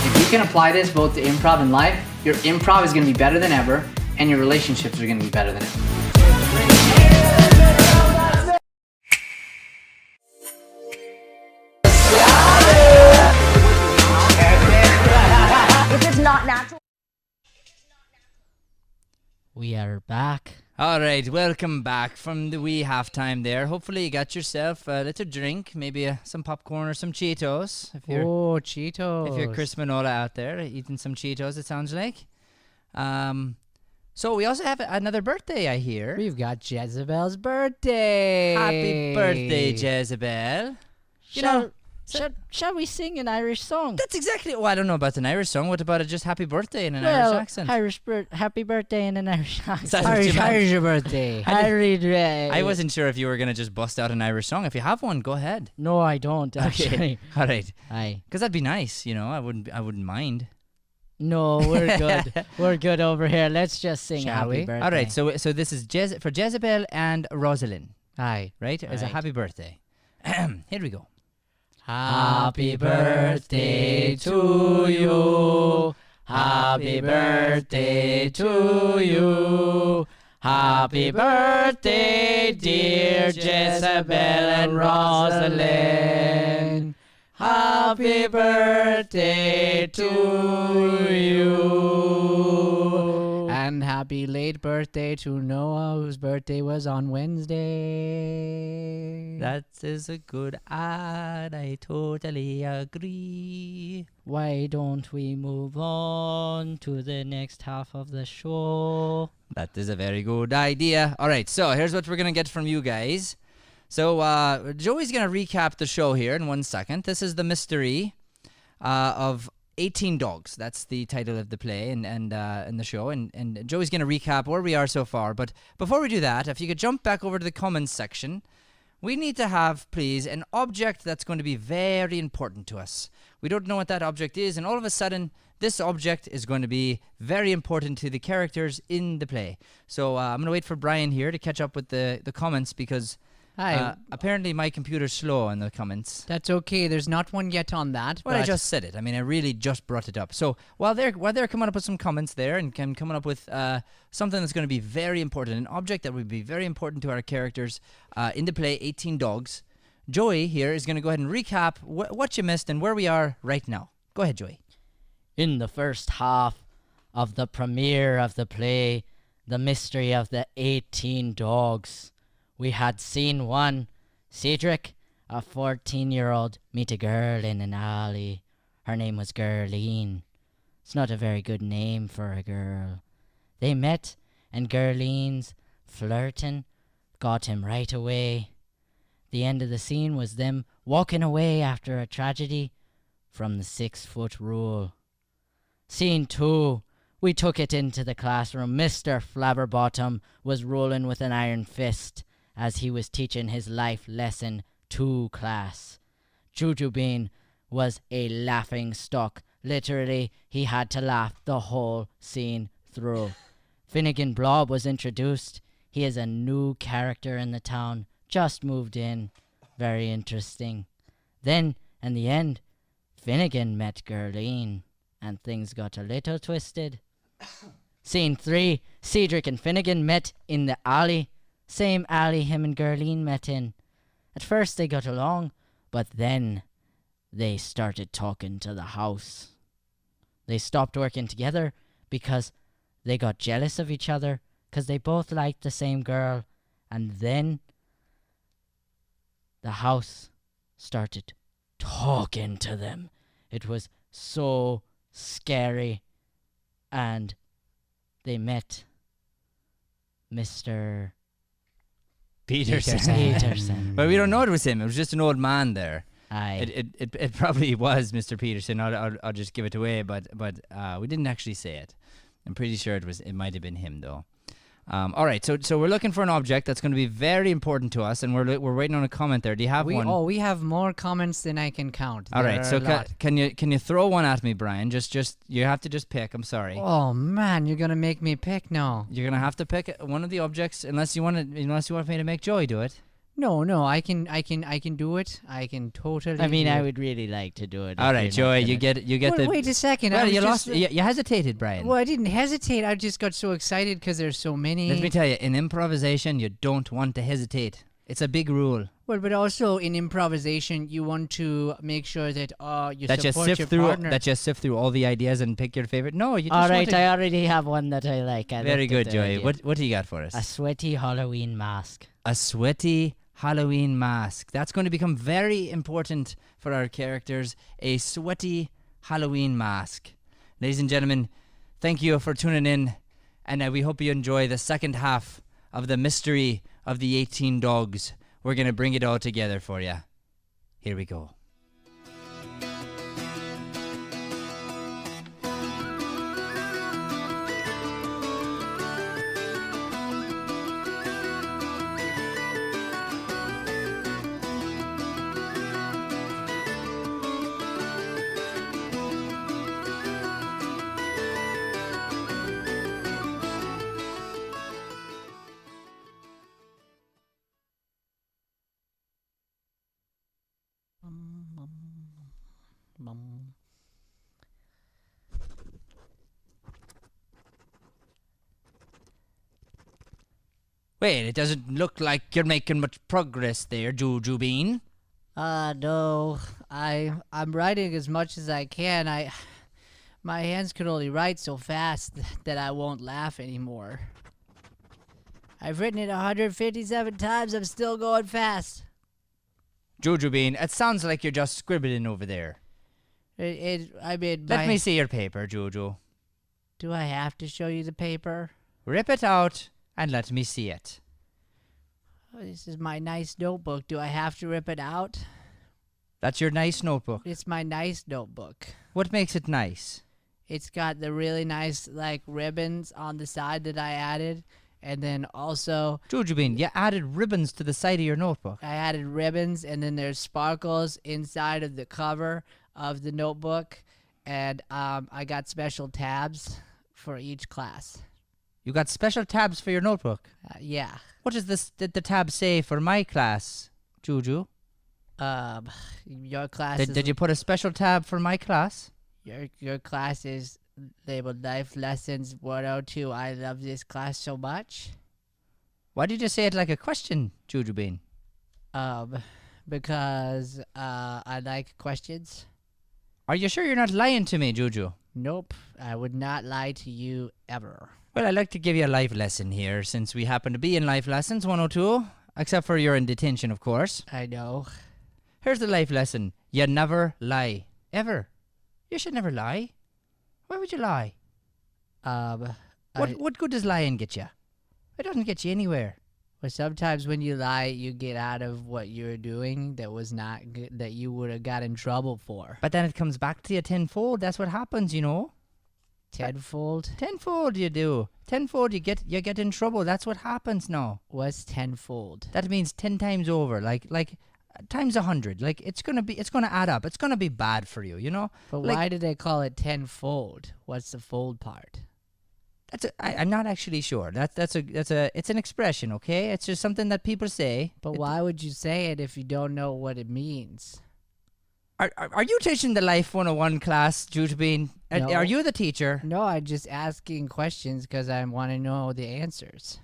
If you can apply this both to improv and life, your improv is going to be better than ever, and your relationships are going to be better than ever. If it's not natural. We are back. All right, welcome back from the wee halftime there. Hopefully you got yourself a little drink, maybe some popcorn or some Cheetos. If you're, Cheetos. If you're Chris Manola out there eating some Cheetos, it sounds like. So we also have another birthday, I hear. We've got Jezebel's birthday. Happy birthday, Jezebel. Shall we sing an Irish song? That's exactly. Oh, I don't know about an Irish song. What about a just happy birthday in an Irish accent? Happy birthday in an Irish accent. Irish birthday. I wasn't sure if you were gonna just bust out an Irish song. If you have one, go ahead. No, I don't actually. Okay. All right. Aye. Because that'd be nice. You know, I wouldn't mind. No, we're good. We're good over here. Let's just sing happy birthday. All right. So this is for Jezebel and Rosalind. Aye. Right? As a happy birthday. Here we go. Happy birthday to you. Happy birthday to you. Happy birthday, dear Jezebel and Rosalind. Happy birthday to you. And happy late birthday to Noah, whose birthday was on Wednesday. That is a good ad. I totally agree. Why don't we move on to the next half of the show? That is a very good idea. All right, so here's what we're going to get from you guys. So Joey's going to recap the show here in 1 second. This is the mystery of 18 Dogs. That's the title of the play and the show. And Joey's going to recap where we are so far. But before we do that, if you could jump back over to the comments section, we need to have, please, an object that's going to be very important to us. We don't know what that object is, and all of a sudden, this object is going to be very important to the characters in the play. So I'm going to wait for Brian here to catch up with the comments because... apparently my computer's slow in the comments. That's okay. There's not one yet on that. Well, I just said it. I mean, I really just brought it up. So while they're coming up with some comments there and coming up with something that's going to be very important, an object that would be very important to our characters in the play 18 Dogs, Joey here is going to go ahead and recap what you missed and where we are right now. Go ahead, Joey. In the first half of the premiere of the play, The Mystery of the 18 Dogs, we had scene 1, Cedric, a 14-year-old, meet a girl in an alley. Her name was Gerline. It's not a very good name for a girl. They met, and Gerline's flirting got him right away. The end of the scene was them walking away after a tragedy from the 6-foot rule. Scene 2, we took it into the classroom. Mr. Flabberbottom was rolling with an iron fist as he was teaching his life lesson to class. Jujubin was a laughing stock. Literally, he had to laugh the whole scene through. Finnegan Blob was introduced. He is a new character in the town, just moved in. Very interesting. Then, in the end, Finnegan met Gerline, and things got a little twisted. Scene 3, Cedric and Finnegan met in the alley. Same alley him and Gerline met in. At first they got along, but then they started talking to the house. They stopped working together because they got jealous of each other because they both liked the same girl. And then the house started talking to them. It was so scary. And they met Mr. Peterson. But we don't know it was him. It was just an old man there. Aye. It probably was Mr. Peterson. I'll just give it away, but we didn't actually say it. I'm pretty sure it might have been him though. All right, so we're looking for an object that's going to be very important to us, and we're waiting on a comment there. Do you have one? Oh, we have more comments than I can count. All right, so can you throw one at me, Brian? Just you have to just pick. I'm sorry. Oh man, you're gonna make me pick now. You're gonna have to pick one of the objects, unless you want me to make Joey do it. No, I can do it. I can totally. I mean, do I it. would really like to do it. All if right, you're not Joey, gonna- you get the. Wait a second. Well, I was you just- lost. You hesitated, Brian. Well, I didn't hesitate. I just got so excited because there's so many. Let me tell you, in improvisation, you don't want to hesitate. It's a big rule. Well, but also in improvisation, you want to make sure that you That you support sift your through. partner. That you sift through all the ideas and pick your favorite. No, you just All want right, to- I already have one that I like. I Very looked at good, the Joey. idea. What do you got for us? A sweaty Halloween mask. A sweaty Halloween mask. That's going to become very important for our characters. A sweaty Halloween mask. Ladies and gentlemen, thank you for tuning in, and we hope you enjoy the second half of the mystery of the 18 dogs. We're going to bring it all together for you. Here we go. Wait, it doesn't look like you're making much progress there, Juju Bean. No, I'm writing as much as I can. My hands can only write so fast that I won't laugh anymore. I've written it 157 times. I'm still going fast. Juju Bean, it sounds like you're just scribbling over there. I mean, Let me see your paper, Juju. Do I have to show you the paper? Rip it out and let me see it. Oh, this is my nice notebook. Do I have to rip it out? That's your nice notebook. It's my nice notebook. What makes it nice? It's got the really nice, like, ribbons on the side that I added. And then also... Juju Bean, you added ribbons to the side of your notebook. I added ribbons, and then there's sparkles inside of the cover of the notebook. And I got special tabs for each class. You got special tabs for your notebook? Yeah. What does the tab say for my class, Juju? Your class is... Did you put a special tab for my class? Your class is labeled Life Lessons 102. I love this class so much. Why did you say it like a question, Juju Bean? Because I like questions. Are you sure you're not lying to me, Juju? Nope, I would not lie to you ever. Well, I'd like to give you a life lesson here, since we happen to be in Life Lessons 102, except for you're in detention, of course. I know. Here's the life lesson. You never lie. Ever. You should never lie. Why would you lie? What good does lying get you? It doesn't get you anywhere. Well, sometimes when you lie, you get out of what you're doing that was not good, that you would have got in trouble for. But then it comes back to you tenfold. That's what happens, you know. Tenfold? Tenfold you do. Tenfold you get in trouble. That's what happens now. What's tenfold? That means 10 times over. Like times 100. Like it's gonna add up. It's gonna be bad for you, you know. But why did they call it tenfold? What's the fold part? I'm not actually sure. It's an expression, okay? It's just something that people say. But why would you say it if you don't know what it means? Are you teaching the Life 101 class, Juju Bean? No. Are you the teacher? No, I'm just asking questions because I want to know the answers.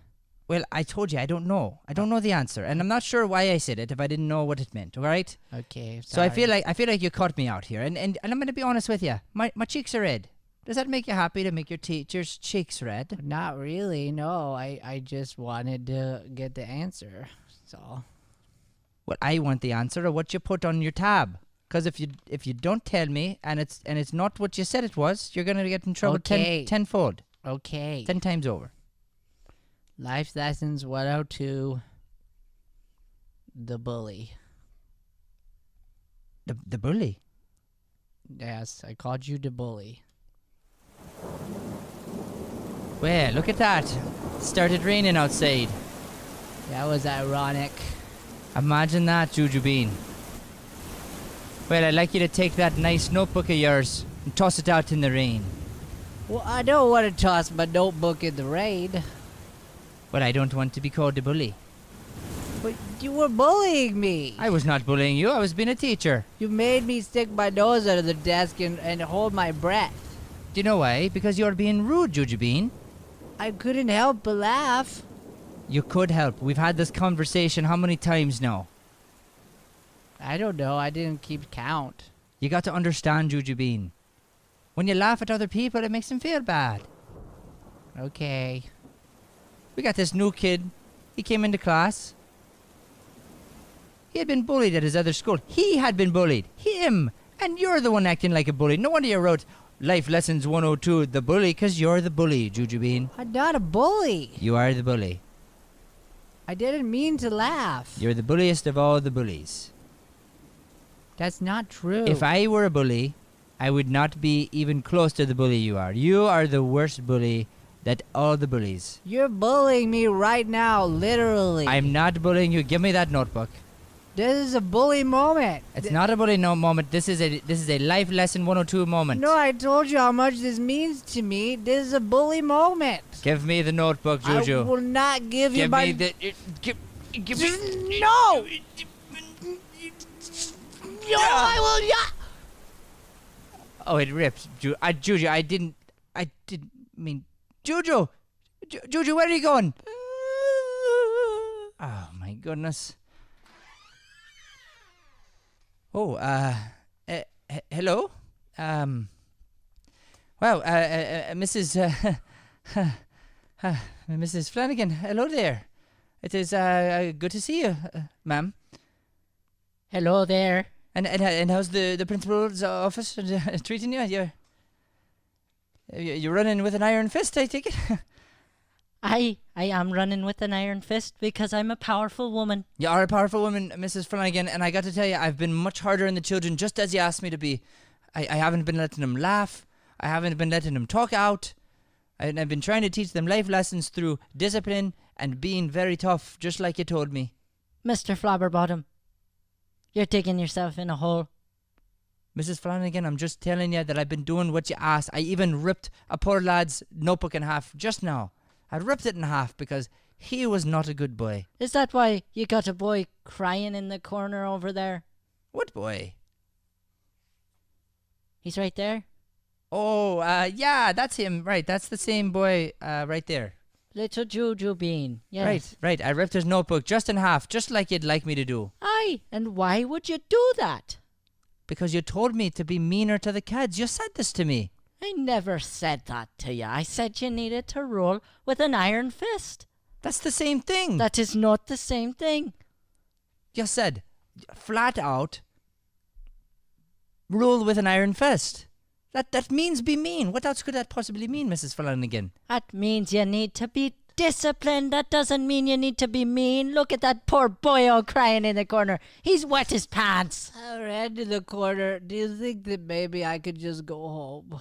Well, I told you I don't know. I don't know the answer, and I'm not sure why I said it if I didn't know what it meant. All right? Okay. So I feel like you caught me out here, and I'm gonna be honest with you. My cheeks are red. Does that make you happy to make your teacher's cheeks red? Not really. No, I just wanted to get the answer. So. Well, I want the answer of what you put on your tab. Because if you don't tell me and it's not what you said it was, you're gonna get in trouble tenfold. Okay. 10 times over. Life Lessons 102. The bully. The bully? Yes, I called you the bully. Well, look at that. It started raining outside. That was ironic. Imagine that, Juju Bean. Well, I'd like you to take that nice notebook of yours and toss it out in the rain. Well, I don't want to toss my notebook in the rain. Well, I don't want to be called a bully. But you were bullying me. I was not bullying you. I was being a teacher. You made me stick my nose under the desk and hold my breath. Do you know why? Because you're being rude, Jujubeen. I couldn't help but laugh. You could help. We've had this conversation how many times now? I don't know. I didn't keep count. You got to understand, Jujubeen. When you laugh at other people, it makes them feel bad. Okay. We got this new kid. He came into class. He had been bullied at his other school. He had been bullied. Him. And you're the one acting like a bully. No wonder you wrote Life Lessons 102, the bully, because you're the bully, Jujubeen. I'm not a bully. You are the bully. I didn't mean to laugh. You're the bulliest of all the bullies. That's not true. If I were a bully, I would not be even close to the bully you are. You are the worst bully that all the bullies. You're bullying me right now, literally. I'm not bullying you. Give me that notebook. This is a bully moment. It's not a bully moment. This is a Life Lesson 102 moment. No, I told you how much this means to me. This is a bully moment. Give me the notebook, Juju. I will not give you Give my... me the... Give me... No! No, I will not... Oh, it rips. Juju, I didn't mean... Juju! Juju, where are you going? Oh, my goodness. Oh, hello? Well, Mrs. Mrs. Flanagan, hello there. It is, good to see you, ma'am. Hello there. And how's the principal's office treating you? You're running with an iron fist, I take it? I am running with an iron fist because I'm a powerful woman. You are a powerful woman, Mrs. Flanagan, and I got to tell you, I've been much harder on the children, just as you asked me to be. I haven't been letting them laugh. I haven't been letting them talk out. I've been trying to teach them life lessons through discipline and being very tough, just like you told me. Mr. Flabberbottom, you're digging yourself in a hole. Mrs. Flanagan, I'm just telling you that I've been doing what you asked. I even ripped a poor lad's notebook in half just now. I ripped it in half because he was not a good boy. Is that why you got a boy crying in the corner over there? What boy? He's right there. Oh, yeah, that's him. Right, that's the same boy right there. Little Juju Bean. Yes. Right. I ripped his notebook just in half, just like you'd like me to do. Aye, and why would you do that? Because you told me to be meaner to the kids. You said this to me. I never said that to you. I said you needed to rule with an iron fist. That's the same thing. That is not the same thing. You said, flat out, rule with an iron fist. That means be mean. What else could that possibly mean, Mrs. Flanagan? That means you need to be disciplined. That doesn't mean you need to be mean. Look at that poor boy crying in the corner. He's wet his pants. I ran to the corner. Do you think that maybe I could just go home?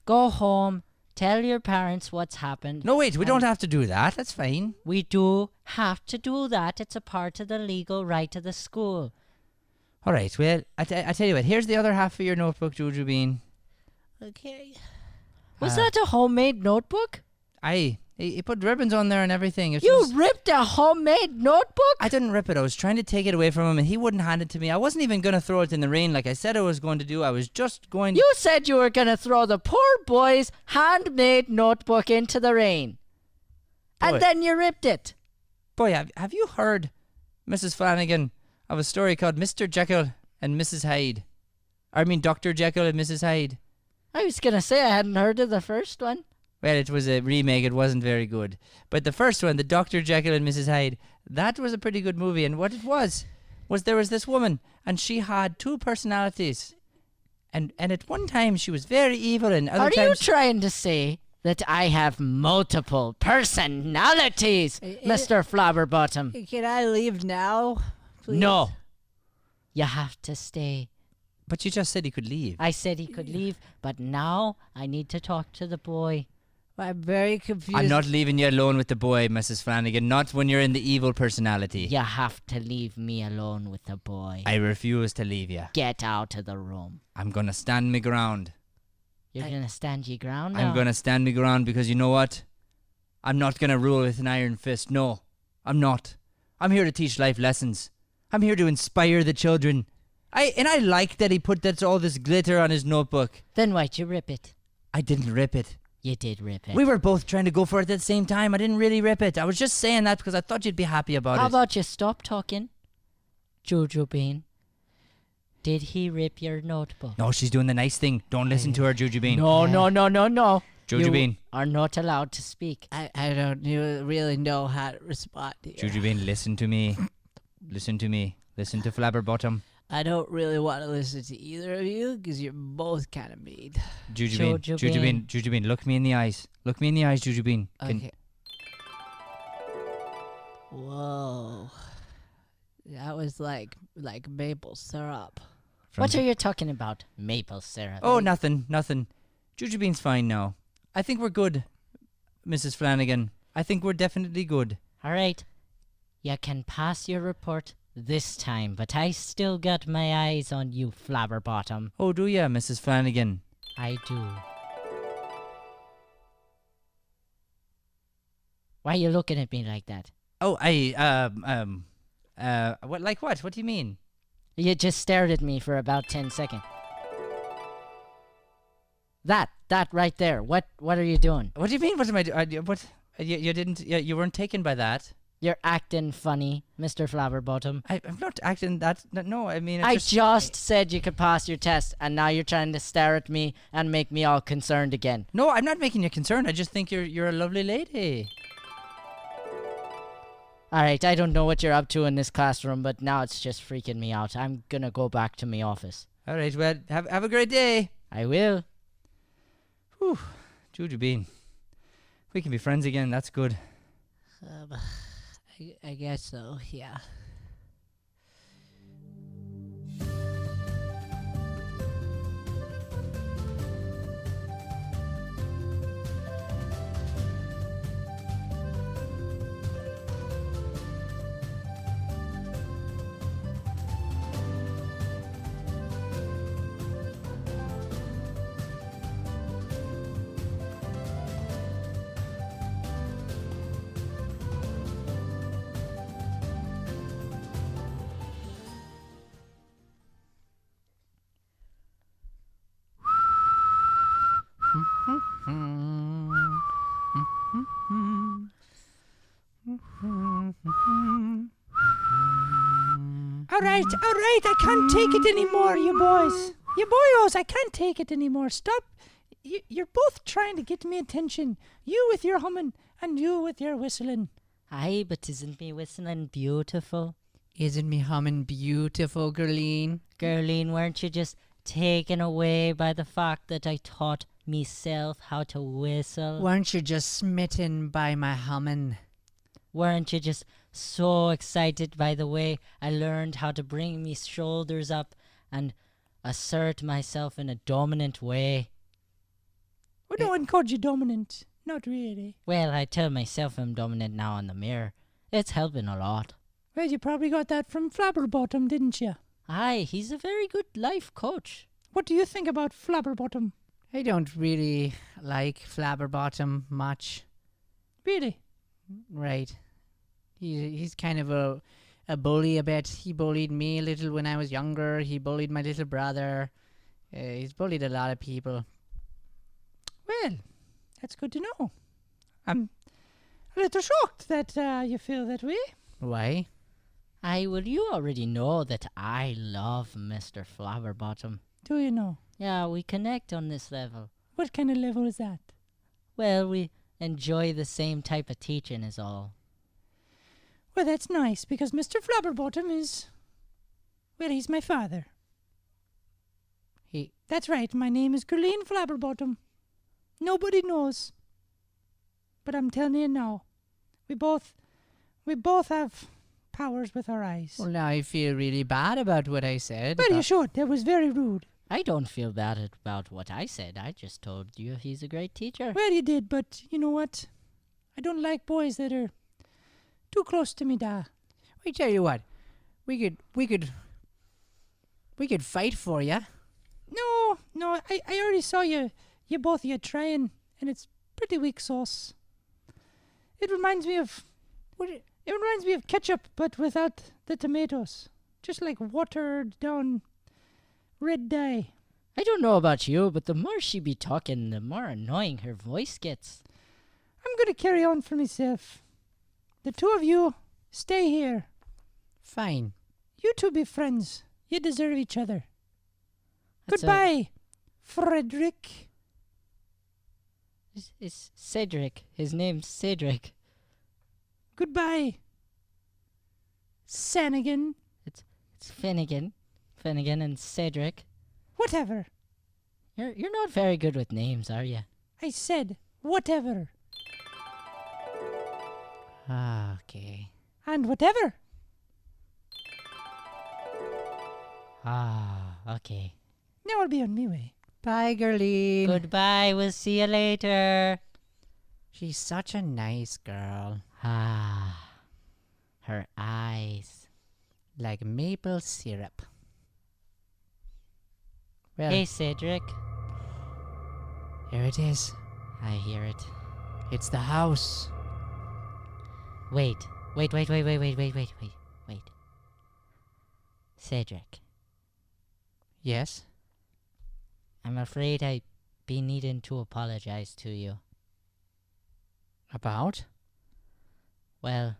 Go home. Tell your parents what's happened. No, wait. We don't have to do that. That's fine. We do have to do that. It's a part of the legal right of the school. All right. Well, I tell you what. Here's the other half of your notebook, Juju Bean. Okay. Was that a homemade notebook? Aye. He put ribbons on there and everything. You ripped a homemade notebook? I didn't rip it. I was trying to take it away from him and he wouldn't hand it to me. I wasn't even going to throw it in the rain like I said I was going to do. I was just going... You said you were going to throw the poor boy's handmade notebook into the rain. Boy. And then you ripped it. Boy, have you heard, Mrs. Flanagan, of a story called Mr. Jekyll and Mrs. Hyde? I mean, Dr. Jekyll and Mrs. Hyde. I was going to say I hadn't heard of the first one. Well, it was a remake. It wasn't very good. But the first one, the Dr. Jekyll and Mrs. Hyde, that was a pretty good movie. And what it was there was this woman, and she had two personalities. And at one time, she was very evil, and other times... Are you trying to say that I have multiple personalities, Mr. Flabberbottom? Can I leave now, please? No. You have to stay. But you just said he could leave. I said he could leave, but now I need to talk to the boy. I'm very confused. I'm not leaving you alone with the boy, Mrs. Flanagan. Not when you're in the evil personality. You have to leave me alone with the boy. I refuse to leave you. Get out of the room. I'm going to stand my ground. You're going to stand your ground now? I'm going to stand my ground because you know what? I'm not going to rule with an iron fist. No. I'm not. I'm here to teach life lessons. I'm here to inspire the children. I like that he put all this glitter on his notebook. Then why'd you rip it? I didn't rip it. You did rip it. We were both trying to go for it at the same time. I didn't really rip it. I was just saying that because I thought you'd be happy about How it. about you stop talking? Juju Bean. Did he rip your notebook? No, she's doing the nice thing. Don't listen to her, Juju Bean. No. Juju Bean. You are not allowed to speak. I don't really know how to respond here. Juju Bean, listen to me. Listen to me. Listen to Flabberbottom. I don't really want to listen to either of you because you're both kind of mean. Juju Bean, look me in the eyes. Look me in the eyes, Juju Bean. Okay. Whoa. That was like maple syrup. What are you talking about? Maple syrup. Oh, nothing. Juju Bean's fine now. I think we're good, Mrs. Flanagan. I think we're definitely good. All right. You can pass your report this time, but I still got my eyes on you, Flabberbottom. Oh, do ya, Mrs. Flanagan? I do. Why are you looking at me like that? Oh, what? Like what? What do you mean? You just stared at me for about 10 seconds. That right there. What are you doing? What do you mean? What am I doing? What? You weren't taken by that. You're acting funny, Mr. Flabberbottom. I'm not acting that. No, I mean. I just said you could pass your test, and now you're trying to stare at me and make me all concerned again. No, I'm not making you concerned. I just think you're a lovely lady. All right, I don't know what you're up to in this classroom, but now it's just freaking me out. I'm gonna go back to my office. All right, well, have a great day. I will. Whew, Juju Bean. We can be friends again. That's good. I guess so, yeah. All right, I can't take it anymore, you boys. You boyos, I can't take it anymore. Stop. You're both trying to get me attention. You with your humming and you with your whistling. Aye, but isn't me whistling beautiful? Isn't me humming beautiful, Gerline? Gerline, weren't you just taken away by the fact that I taught myself how to whistle? Weren't you just smitten by my humming? Weren't you just so excited by the way I learned how to bring me shoulders up and assert myself in a dominant way? Well, no one called you dominant. Not really. Well, I tell myself I'm dominant now in the mirror. It's helping a lot. Well, you probably got that from Flabberbottom, didn't you? Aye, he's a very good life coach. What do you think about Flabberbottom? I don't really like Flabberbottom much. Really? Right. He's kind of a bully a bit. He bullied me a little when I was younger. He bullied my little brother. He's bullied a lot of people. Well, that's good to know. I'm a little shocked that you feel that way. Why? Aye, well, you already know that I love Mr. Flabberbottom. Do you know? Yeah, we connect on this level. What kind of level is that? Well, we enjoy the same type of teaching is all. Well, that's nice, because Mr. Flabberbottom is... Well, he's my father. That's right, my name is Gerline Flabberbottom. Nobody knows. But I'm telling you now, we both have powers with our eyes. Well, now I feel really bad about what I said. Well, you should. That was very rude. I don't feel bad about what I said. I just told you he's a great teacher. Well, you did, but you know what? I don't like boys that are too close to me, da. We tell you what, we could fight for you. No, I already saw you both of you trying, and it's pretty weak sauce. It reminds me of It reminds me of ketchup, but without the tomatoes. Just like watered down red dye. I don't know about you, but the more she be talking, the more annoying her voice gets. I'm gonna carry on for myself. The two of you, stay here. Fine. You two be friends. You deserve each other. That's Goodbye, Frederick. It's Cedric. His name's Cedric. Goodbye, Sanigan. It's Finnegan. Finnegan and Cedric. Whatever. You're not very good with names, are you? I said whatever. Ah, okay. And whatever. Ah, okay. Now I'll be on my way. Bye, Gerline. Goodbye. We'll see you later. She's such a nice girl. Ah, her eyes. Like maple syrup. Well, Hey, Cedric. here it is. I hear it. It's the house. Wait. Cedric, Yes? I'm afraid I be needing to apologize to you. About? Well,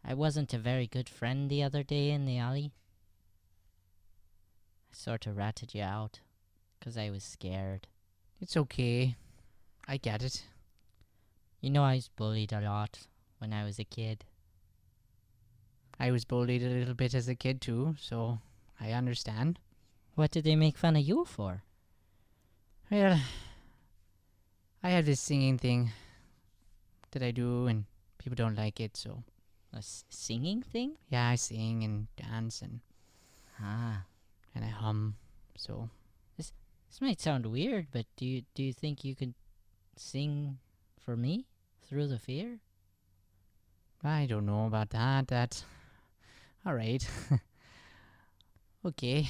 I wasn't a very good friend the other day in the alley. I sort of ratted you out, 'cause I was scared. It's okay. I get it. You know I was bullied a lot when I was a kid. I was bullied a little bit as a kid too, so I understand. What did they make fun of you for? Well, I have this singing thing that I do, and people don't like it, so A singing thing? yeah, I sing and dance and Ah. I hum. So This might sound weird, but do you think you could sing for me through the fear? I don't know about that. All right. Okay.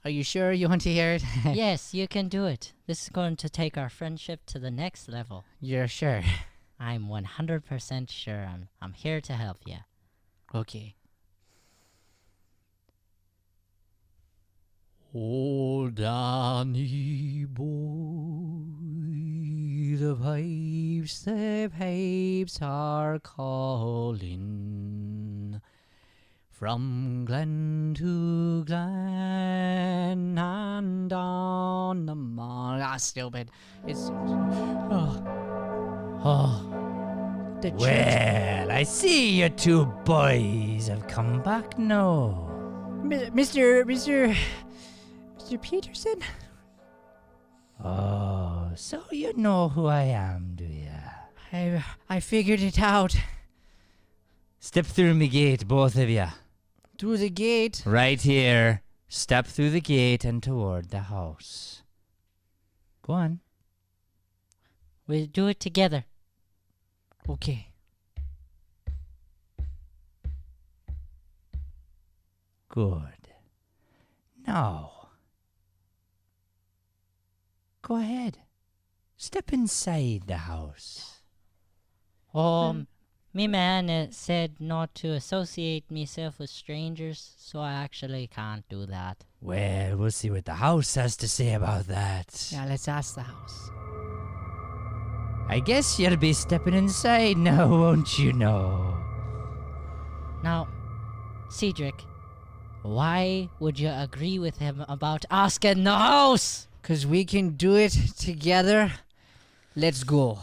Are you sure you want to hear it? Yes, you can do it. This is going to take our friendship to the next level. You're sure? I'm 100% sure. I'm here to help you. Okay. Oh, Danny boy, the pipes are calling from glen to glen and down the mall. Ah, stupid. It's the church. Well, I see you two boys have come back now. Mr. Peterson? Oh, so you know who I am, do ya? I figured it out. Step through me gate, both of ya. Through the gate. Right here. Step through the gate and toward the house. Go on. We'll do it together. Okay. Good. Now, go ahead. Step inside the house. Me man said not to associate myself with strangers, so I actually can't do that. Well, we'll see what the house has to say about that. Yeah, let's ask the house. I guess you'll be stepping inside now, won't you know? Now, Cedric, why would you agree with him about asking the house? 'Cause we can do it together. Let's go.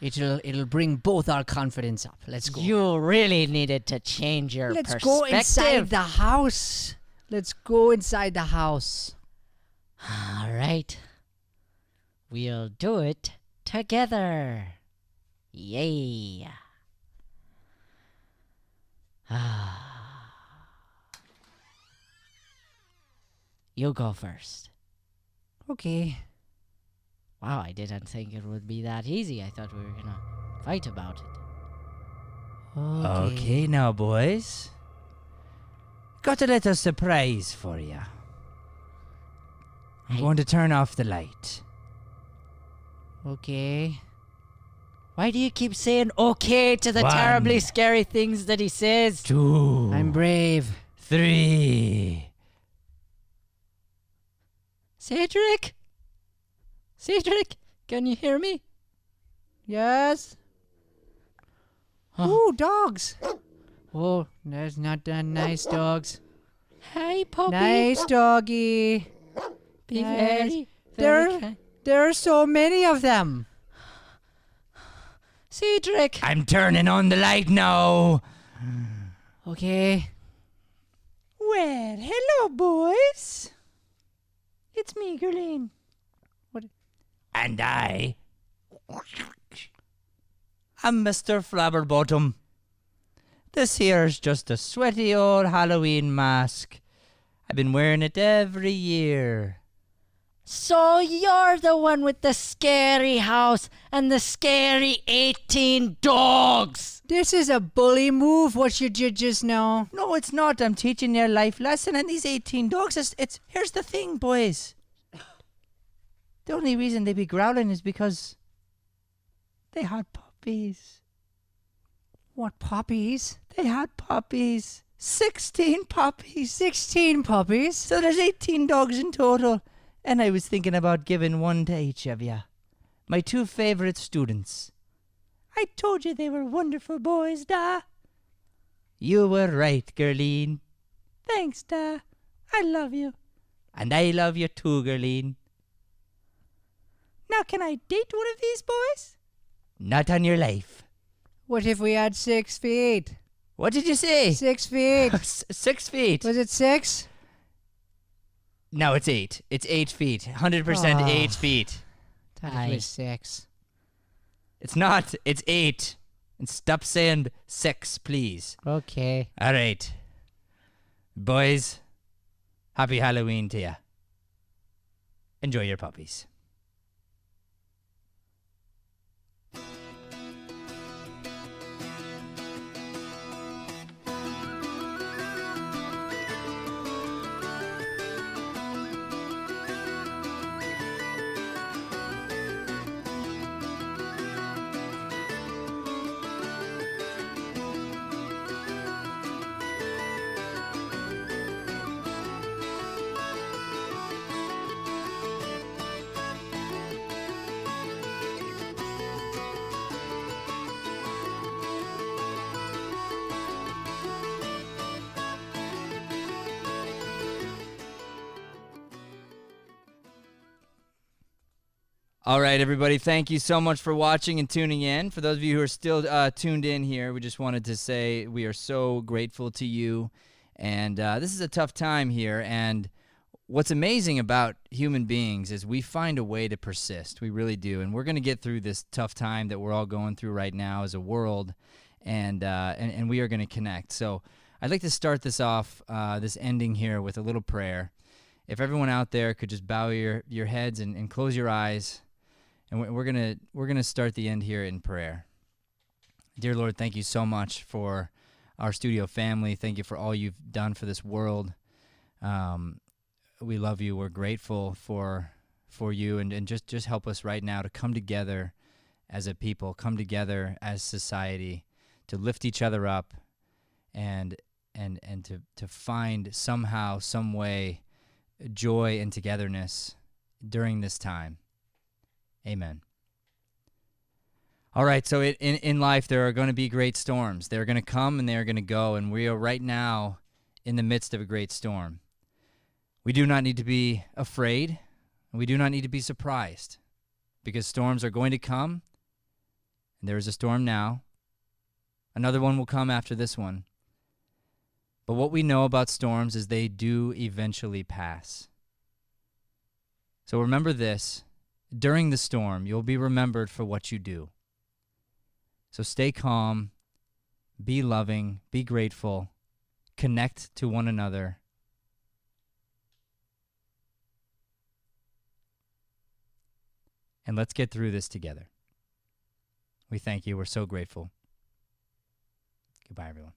It'll bring both our confidence up. Let's go. You really needed to change your Let's perspective. go inside the house. Let's go inside the house. All right. We'll do it together. Yay. You go first. Okay. Wow, I didn't think it would be that easy. I thought we were gonna fight about it. Okay, now, boys. Got a little surprise for you. I'm going to turn off the light. Okay. Why do you keep saying okay to the 1, terribly scary things that he says? 2, I'm brave. 3. Cedric? Cedric, can you hear me? Yes? Ooh, dogs. Oh, there's not done. Nice dogs. Hi, puppy. Nice doggy. Be Nice. very kind. There are so many of them. Cedric. I'm turning on the light now. Okay. Well, hello, boys. It's me, Gerline. What? And I'm Mr. Flabberbottom. This here's just a sweaty old Halloween mask. I've been wearing it every year. So you're the one with the scary house and the scary 18 dogs. This is a bully move, what you did just now. No, it's not. I'm teaching you a life lesson, and these 18 dogs, it's here's the thing, boys. The only reason they be growling is because they had puppies. What puppies? They had puppies. 16 puppies. 16 puppies? So there's 18 dogs in total. And I was thinking about giving one to each of you. My 2 favorite students. I told you they were wonderful boys, da. You were right, Gerline. Thanks, da. I love you. And I love you too, Gerline. Now, can I date one of these boys? Not on your life. What if we had 6 feet? What did you say? 6 feet. 6 feet. Was it 6? No, it's 8. It's 8 feet. 100% 8 feet. Thought it was 6. It's not. It's 8. And stop saying 6, please. Okay. All right. Boys, happy Halloween to you. Enjoy your puppies. All right, everybody, thank you so much for watching and tuning in. For those of you who are still tuned in here, we just wanted to say we are so grateful to you. And this is a tough time here. And what's amazing about human beings is we find a way to persist. We really do. And we're going to get through this tough time that we're all going through right now as a world. And we are going to connect. So I'd like to start this off, this ending here, with a little prayer. If everyone out there could just bow your heads and close your eyes. And we're gonna start the end here in prayer. Dear Lord, thank you so much for our studio family. Thank you for all you've done for this world. We love you. We're grateful for you, and just help us right now to come together as a people, come together as society, to lift each other up, and to find somehow, some way, joy and togetherness during this time. Amen. All right, so in life there are going to be great storms. They're going to come and they're going to go, and we are right now in the midst of a great storm. We do not need to be afraid. We do not need to be surprised, because storms are going to come, and there is a storm now. Another one will come after this one. But what we know about storms is they do eventually pass. So remember this. During the storm, you'll be remembered for what you do. So stay calm, be loving, be grateful, connect to one another. And let's get through this together. We thank you. We're so grateful. Goodbye, everyone.